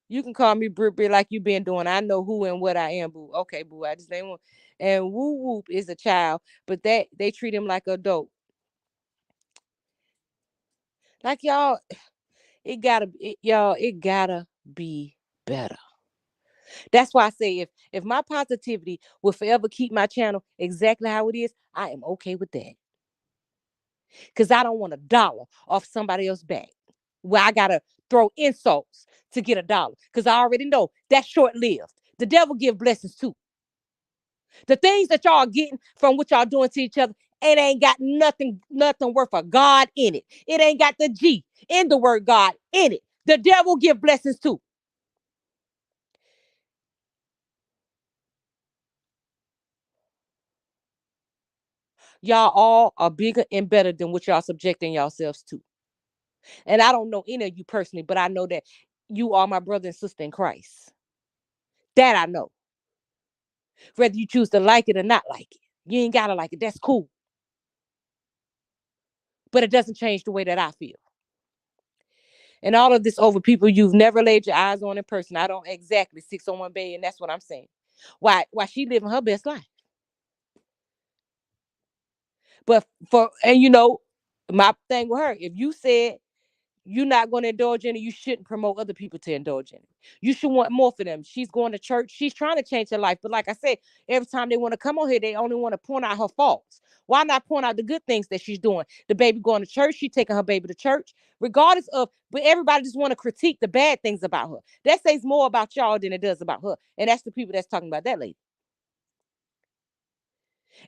You can call me Brit Brit like you been doing. I know who and what I am, boo. Okay, boo. I just ain't want. And Woo Whoop is a child, but that they treat him like a adult. Like y'all, it gotta be better. That's why I say if my positivity will forever keep my channel exactly how it is, I am okay with that. Cause I don't want $1 off somebody else's back. Where I gotta throw insults to get $1. Cause I already know that's short lived. The devil give blessings too. The things that y'all are getting from what y'all doing to each other, it ain't got nothing worth of God in it. It ain't got the G in the word God in it. The devil give blessings too. Y'all all are bigger and better than what y'all subjecting yourselves to. And I don't know any of you personally, but I know that you are my brother and sister in Christ. That I know. Whether you choose to like it or not like it. You ain't gotta like it. That's cool. But it doesn't change the way that I feel. And all of this over people you've never laid your eyes on in person. I don't exactly 601 Bay, and that's what I'm saying. Why she living her best life. But my thing with her, if you said you're not going to indulge in it, you shouldn't promote other people to indulge in it. You should want more for them. She's going to church. She's trying to change her life. But like I said, every time they want to come on here, they only want to point out her faults. Why not point out the good things that she's doing? The baby going to church. She taking her baby to church. Regardless of, but everybody just want to critique the bad things about her. That says more about y'all than it does about her. And that's the people that's talking about that lady.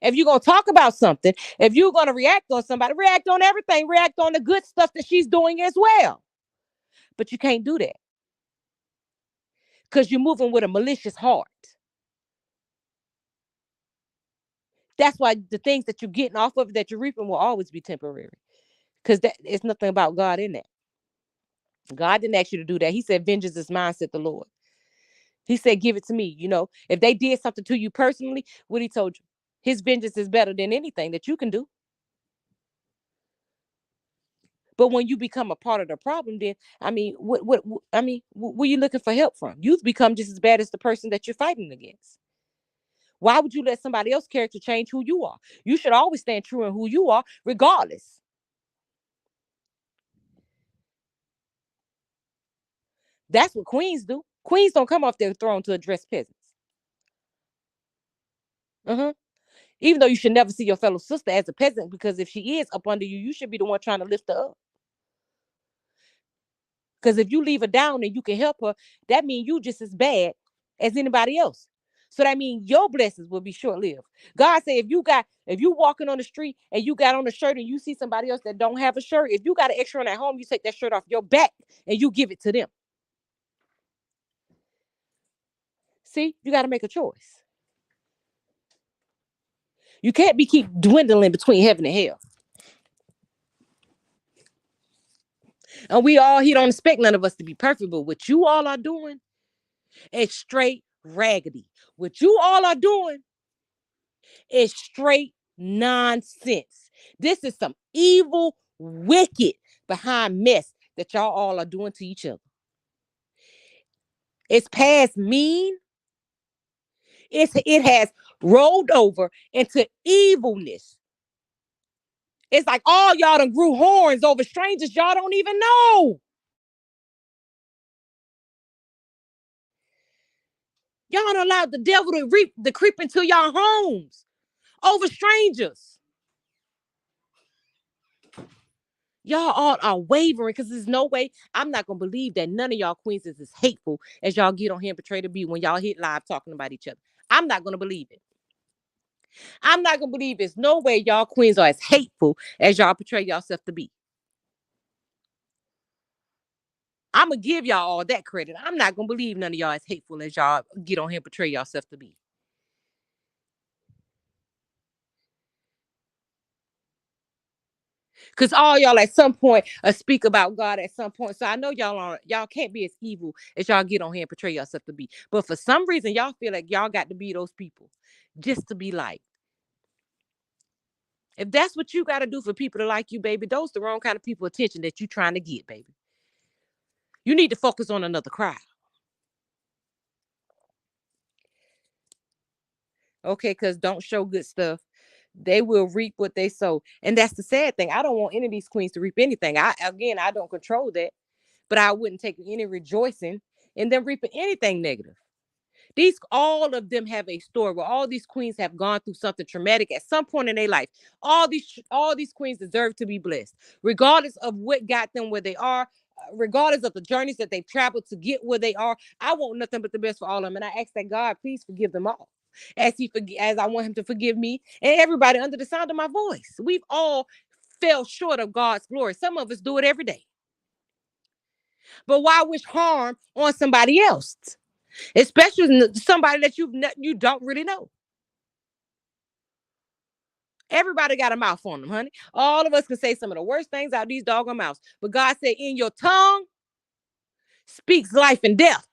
If you're going to talk about something, if you're going to react on somebody, react on everything. React on the good stuff that she's doing as well. But you can't do that because you're moving with a malicious heart. That's why the things that you're getting off of that you're reaping will always be temporary. Because that it's nothing about God in that. God didn't ask you to do that. He said, vengeance is mine, said the Lord. He said, give it to me. If they did something to you personally, what he told you, his vengeance is better than anything that you can do. But when you become a part of the problem, then where you looking for help from? You've become just as bad as the person that you're fighting against. Why would you let somebody else's character change who you are? You should always stand true in who you are, regardless. That's what queens do. Queens don't come off their throne to address peasants. Uh-huh. Even though you should never see your fellow sister as a peasant, because if she is up under you, you should be the one trying to lift her up. Because if you leave her down and you can help her, that means you just as bad as anybody else. So that means your blessings will be short-lived. God said if you walking on the street and you got on a shirt and you see somebody else that don't have a shirt, if you got an extra on at home, you take that shirt off your back and you give it to them. See, you got to make a choice. You can't keep dwindling between heaven and hell. And he don't expect none of us to be perfect, but what you all are doing is straight raggedy. What you all are doing is straight nonsense. This is some evil, wicked, behind mess that y'all all are doing to each other. It's past mean. It has rolled over into evilness. It's like all y'all done grew horns over strangers y'all don't even know. Y'all done allowed the devil to reap the creep into y'all homes over strangers. Y'all all are wavering because there's no way I'm not gonna believe that none of y'all queens is as hateful as y'all get on here and portray to be when y'all hit live talking about each other. I'm not gonna believe it. I'm not gonna believe there's no way y'all queens are as hateful as y'all portray yourself to be. I'm gonna give y'all all that credit. I'm not gonna believe none of y'all as hateful as y'all get on here and portray yourself to be. Cause all y'all at some point speak about God at some point. So I know y'all can't be as evil as y'all get on here and portray yourself to be. But for some reason, y'all feel like y'all got to be those people just to be liked. If that's what you got to do for people to like you, baby, those the wrong kind of people attention that you trying to get, baby. You need to focus on another crowd. Okay, because don't show good stuff. They will reap what they sow. And that's the sad thing. I don't want any of these queens to reap anything. I don't control that, but I wouldn't take any rejoicing in them reaping anything negative. These all of them have a story where all these queens have gone through something traumatic at some point in their life. All these queens deserve to be blessed, regardless of what got them where they are, regardless of the journeys that they've traveled to get where they are. I want nothing but the best for all of them, and I ask that God please forgive them all, as I want Him to forgive me and everybody under the sound of my voice. We've all fell short of God's glory. Some of us do it every day, but why wish harm on somebody else? Especially somebody that you don't really know. Everybody got a mouth on them, honey. All of us can say some of the worst things out these doggone mouths. But God said, in your tongue speaks life and death.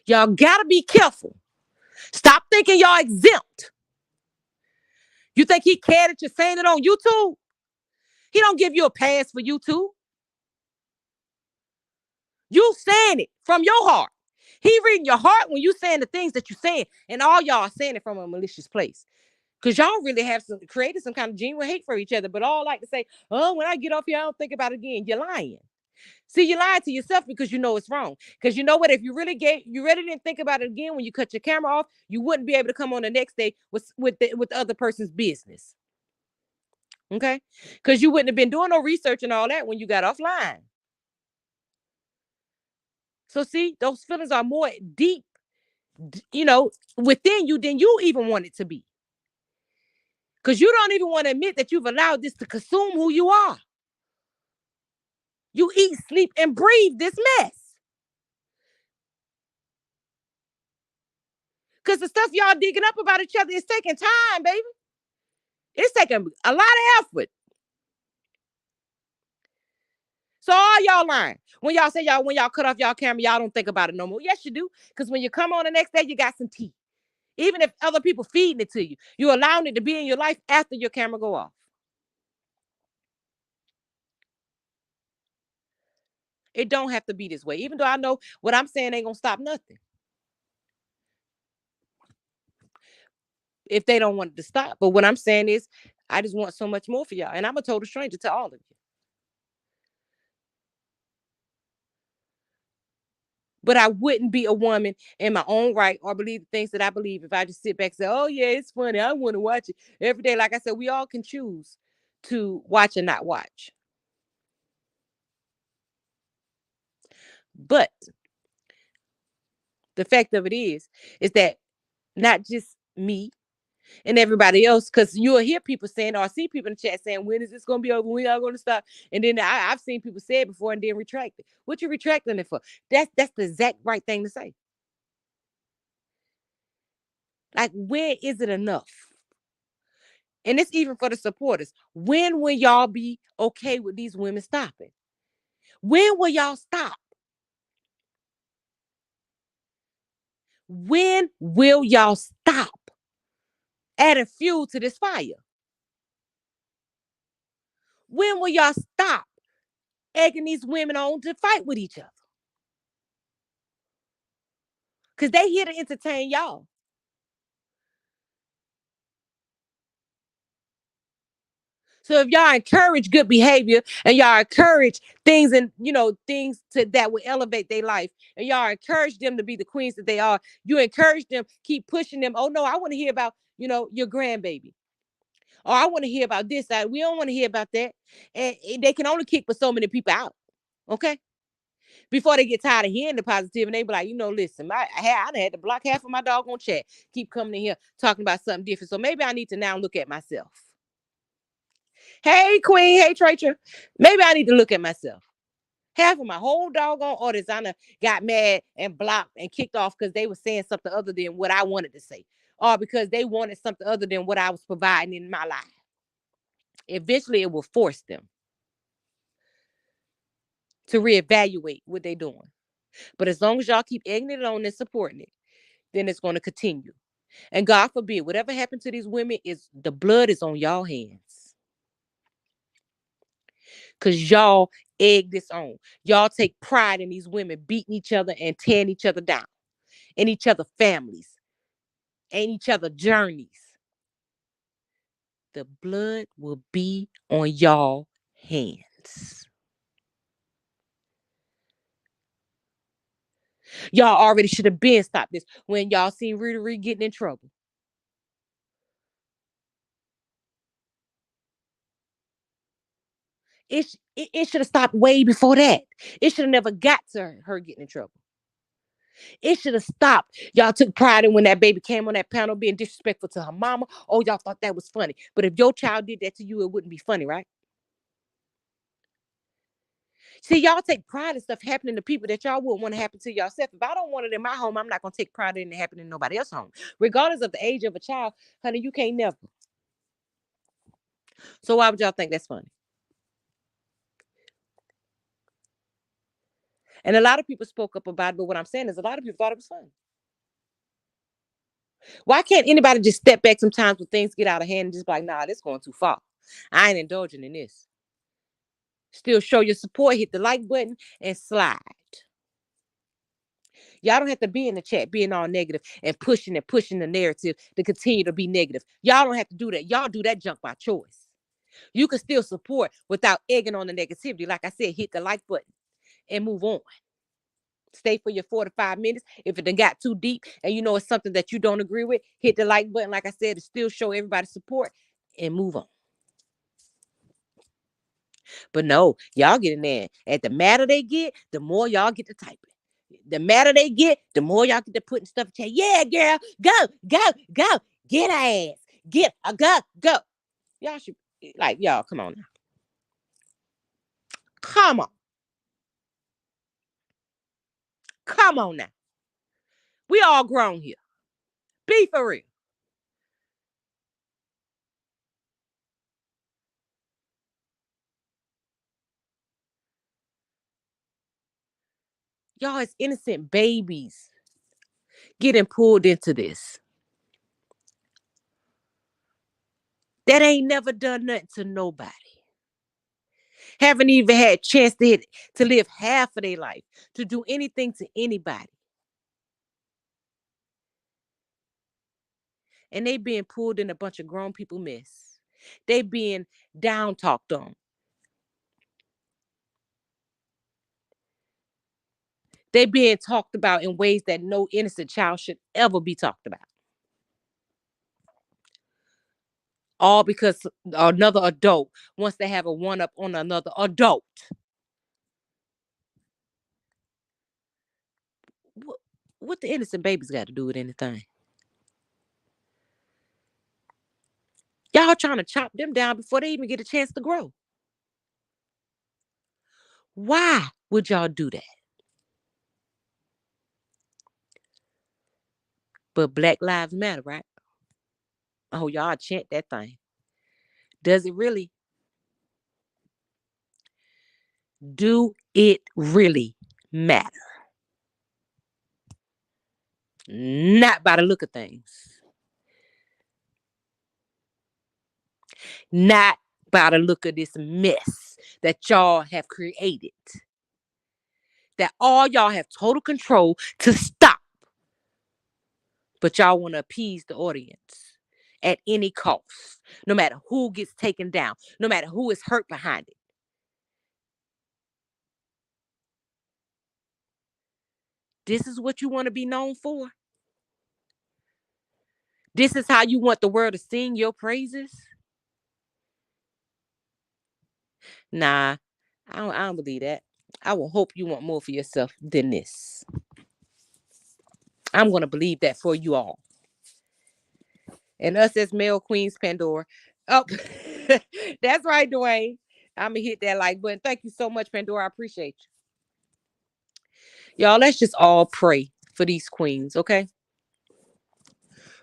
Y'all gotta be careful. Stop thinking y'all exempt. You think He cared that you're saying it on YouTube? He don't give you a pass for YouTube. You saying it from your heart. He reading your heart when you saying the things that you're saying, and all y'all are saying it from a malicious place. Because y'all really have created some kind of genuine hate for each other, but all like to say, oh, when I get off here, I don't think about it again. You're lying. See, you lied to yourself because you know it's wrong. Because you know what? If you really didn't think about it again when you cut your camera off, you wouldn't be able to come on the next day with the other person's business. Okay? Because you wouldn't have been doing no research and all that when you got offline. So see, those feelings are more deep, within you than you even want it to be. Because you don't even want to admit that you've allowed this to consume who you are. You eat, sleep, and breathe this mess. Because the stuff y'all digging up about each other is taking time, baby. It's taking a lot of effort. So all y'all lying. When y'all say when y'all cut off y'all camera, y'all don't think about it no more. Yes, you do. Because when you come on the next day, you got some tea. Even if other people feeding it to you, you're allowing it to be in your life after your camera go off. It don't have to be this way. Even though I know what I'm saying ain't gonna stop nothing. If they don't want it to stop. But what I'm saying is, I just want so much more for y'all. And I'm a total stranger to all of you. But I wouldn't be a woman in my own right or believe the things that I believe if I just sit back and say, oh, yeah, it's funny. I want to watch it every day. Like I said, we all can choose to watch and not watch. But the fact of it is that not just me and everybody else, because you'll hear people saying or see people in the chat saying, when is this going to be over? When y'all going to stop? And then I've seen people say it before and then retract it. What you retracting it for? That's the exact right thing to say. Like, where is it enough? And it's even for the supporters. When will y'all be okay with these women stopping? When will y'all stop? When will y'all stop adding fuel to this fire? When will y'all stop egging these women on to fight with each other? Because they here to entertain y'all. So if y'all encourage good behavior and y'all encourage things and things that will elevate their life, and y'all encourage them to be the queens that they are, you encourage them, keep pushing them. Oh no, I want to hear about your grandbaby. Or I want to hear about this. We don't want to hear about that. And they can only kick for so many people out. Okay. Before they get tired of hearing the positive and they be like, listen, I done had to block half of my doggone chat. Keep coming in here talking about something different. So maybe I need to now look at myself. Hey, Queen. Hey, Tracher. Maybe I need to look at myself. Half of my whole doggone audience got mad and blocked and kicked off because they were saying something other than what I wanted to say, or because they wanted something other than what I was providing in my life. Eventually, it will force them to reevaluate what they're doing. But as long as y'all keep egging it on and supporting it, then it's going to continue. And God forbid, whatever happened to these women, is the blood is on y'all hands. Because y'all egg this on. Y'all take pride in these women beating each other and tearing each other down, in each other families, and each other journeys. The blood will be on y'all hands. Y'all already should have been stopped this when y'all seen Riri getting in trouble. It should have stopped way before that. It should have never got to her getting in trouble. It should have stopped. Y'all took pride in when that baby came on that panel being disrespectful to her mama. Oh, y'all thought that was funny. But if your child did that to you, it wouldn't be funny, right? See, y'all take pride in stuff happening to people that y'all wouldn't want to happen to yourself. If I don't want it in my home, I'm not going to take pride in it happening in nobody else's home. Regardless of the age of a child, honey, you can't never. So why would y'all think that's funny? And a lot of people spoke up about it, but what I'm saying is a lot of people thought it was funny. Why can't anybody just step back sometimes when things get out of hand and just be like, nah, this going too far. I ain't indulging in this. Still show your support, hit the like button, and slide. Y'all don't have to be in the chat being all negative and pushing the narrative to continue to be negative. Y'all don't have to do that. Y'all do that junk by choice. You can still support without egging on the negativity. Like I said, hit the like button and move on. Stay for your 4 to 5 minutes. If it done got too deep and you know it's something that you don't agree with, hit the like button. Like I said, to still show everybody support and move on. But no, y'all get in there. At the madder they get, the more y'all get to typing. The madder they get, the more y'all get to putting stuff in chat. Yeah, girl, go, get her ass, get a go. Y'all should y'all. Come on now, come on, come on now. We all grown here. Be for real. Y'all as innocent babies getting pulled into this. That ain't never done nothing to nobody. Haven't even had a chance to live half of their life, to do anything to anybody. And they being pulled in a bunch of grown people mess. They being down talked on. They being talked about in ways that no innocent child should ever be talked about. All because another adult wants to have a one up on another adult. What the innocent babies got to do with anything? Y'all trying to chop them down before they even get a chance to grow. Why would y'all do that? But Black Lives Matter, right? Oh, y'all chant that thing. Does it really? Do it really matter? Not by the look of things. Not by the look of this mess that y'all have created. That all y'all have total control to stop. But y'all want to appease the audience at any cost, no matter who gets taken down, no matter who is hurt behind it. This is what you want to be known for. This is how you want the world to sing your praises. Nah, I don't believe that. I will hope you want more for yourself than this. I'm going to believe that for you all. And us as male queens, Pandora. Oh, that's right, Dwayne. I'm going to hit that like button. Thank you so much, Pandora. I appreciate you. Y'all, let's just all pray for these queens, okay?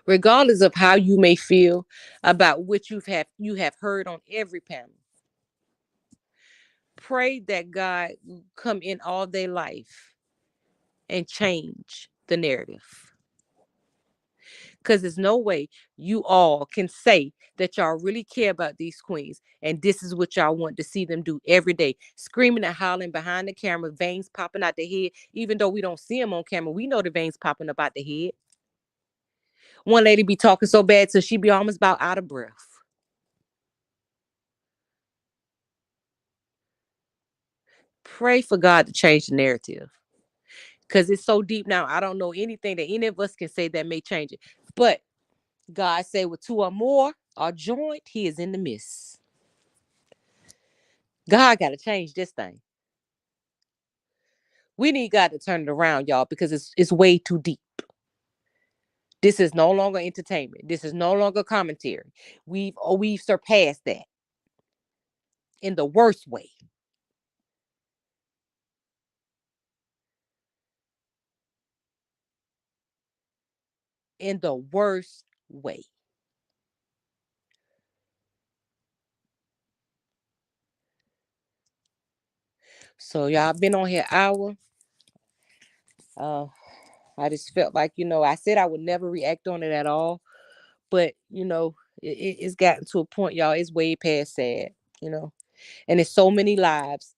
Regardless of how you may feel about what you have heard on every panel. Pray that God come in all their life and change the narrative. Because there's no way you all can say that y'all really care about these queens and this is what y'all want to see them do every day, screaming and hollering behind the camera, veins popping out the head. Even though we don't see them on camera, we know the veins popping up out the head. One lady be talking so bad till she be almost about out of breath. Pray for God to change the narrative because it's so deep now. I don't know anything that any of us can say that may change it. But God say, with two or more are joined, he is in the midst. God got to change this thing. We need God to turn it around, y'all, because it's way too deep. This is no longer entertainment. This is no longer commentary. We've surpassed that in the worst way. In the worst way. So y'all been on here hour. Uh, I just felt like, I said I would never react on it at all, but it's gotten to a point, y'all. It's way past sad, and there's so many lives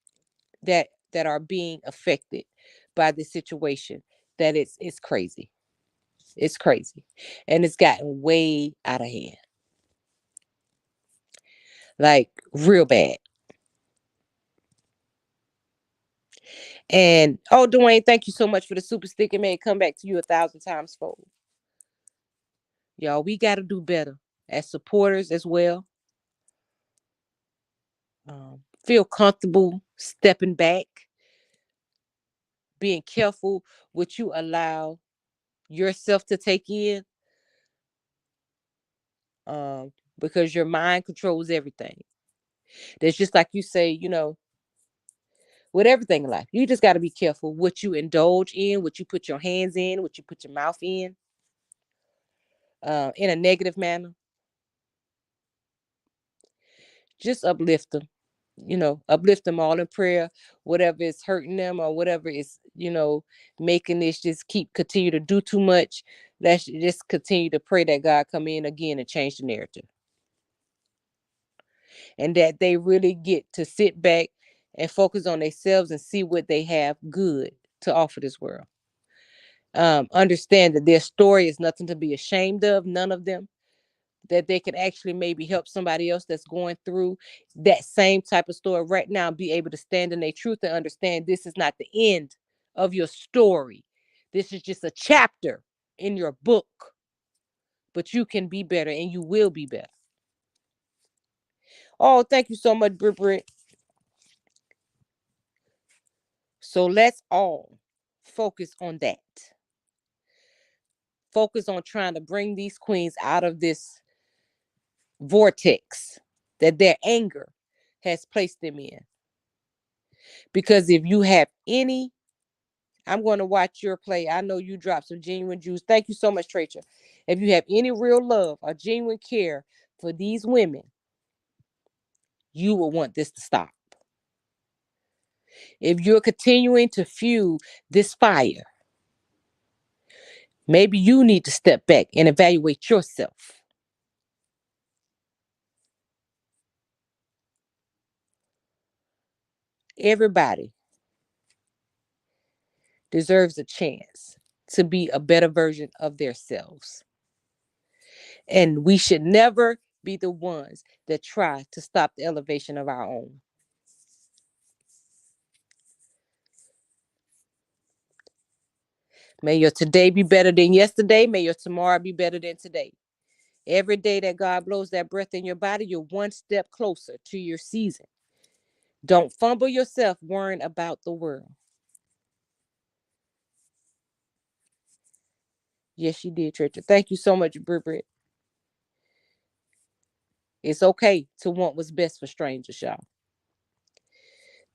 that are being affected by this situation that it's crazy. It's crazy, and it's gotten way out of hand, like real bad. And oh, Dwayne, thank you so much for the super sticker. May it come back to you 1,000 times fold. Y'all, we got to do better as supporters as well. Feel comfortable stepping back, being careful what you allow yourself to take in, because your mind controls everything. There's just like you say, with everything in life, you just got to be careful what you indulge in, what you put your hands in, what you put your mouth in a negative manner. Just uplift them, uplift them all in prayer. Whatever is hurting them or whatever is, making this just continue to do too much. Let's just continue to pray that God come in again and change the narrative, and that they really get to sit back and focus on themselves and see what they have good to offer this world. Understand that their story is nothing to be ashamed of, none of them. That they can actually maybe help somebody else that's going through that same type of story right now, be able to stand in their truth and understand this is not the end of your story. This is just a chapter in your book, but you can be better and you will be better. Oh, thank you so much, Brit. So let's all focus on that. Focus on trying to bring these queens out of this vortex that their anger has placed them in. Because if you have any, I'm going to watch your play. I know you dropped some genuine juice. Thank you so much, Tracia. If you have any real love or genuine care for these women, you will want this to stop. If you're continuing to fuel this fire, maybe you need to step back and evaluate yourself. Everybody deserves a chance to be a better version of themselves. And we should never be the ones that try to stop the elevation of our own. May your today be better than yesterday. May your tomorrow be better than today. Every day that God blows that breath in your body, you're one step closer to your season. Don't fumble yourself worrying about the world. Yes, you did, Trisha. Thank you so much, Britt. It's okay to want what's best for strangers, y'all.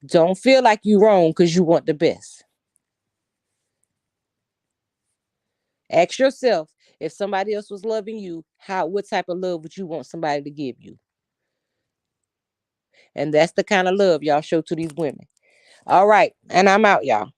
Don't feel like you're wrong because you want the best. Ask yourself, if somebody else was loving you, what type of love would you want somebody to give you? And that's the kind of love y'all show to these women. All right, and I'm out, y'all.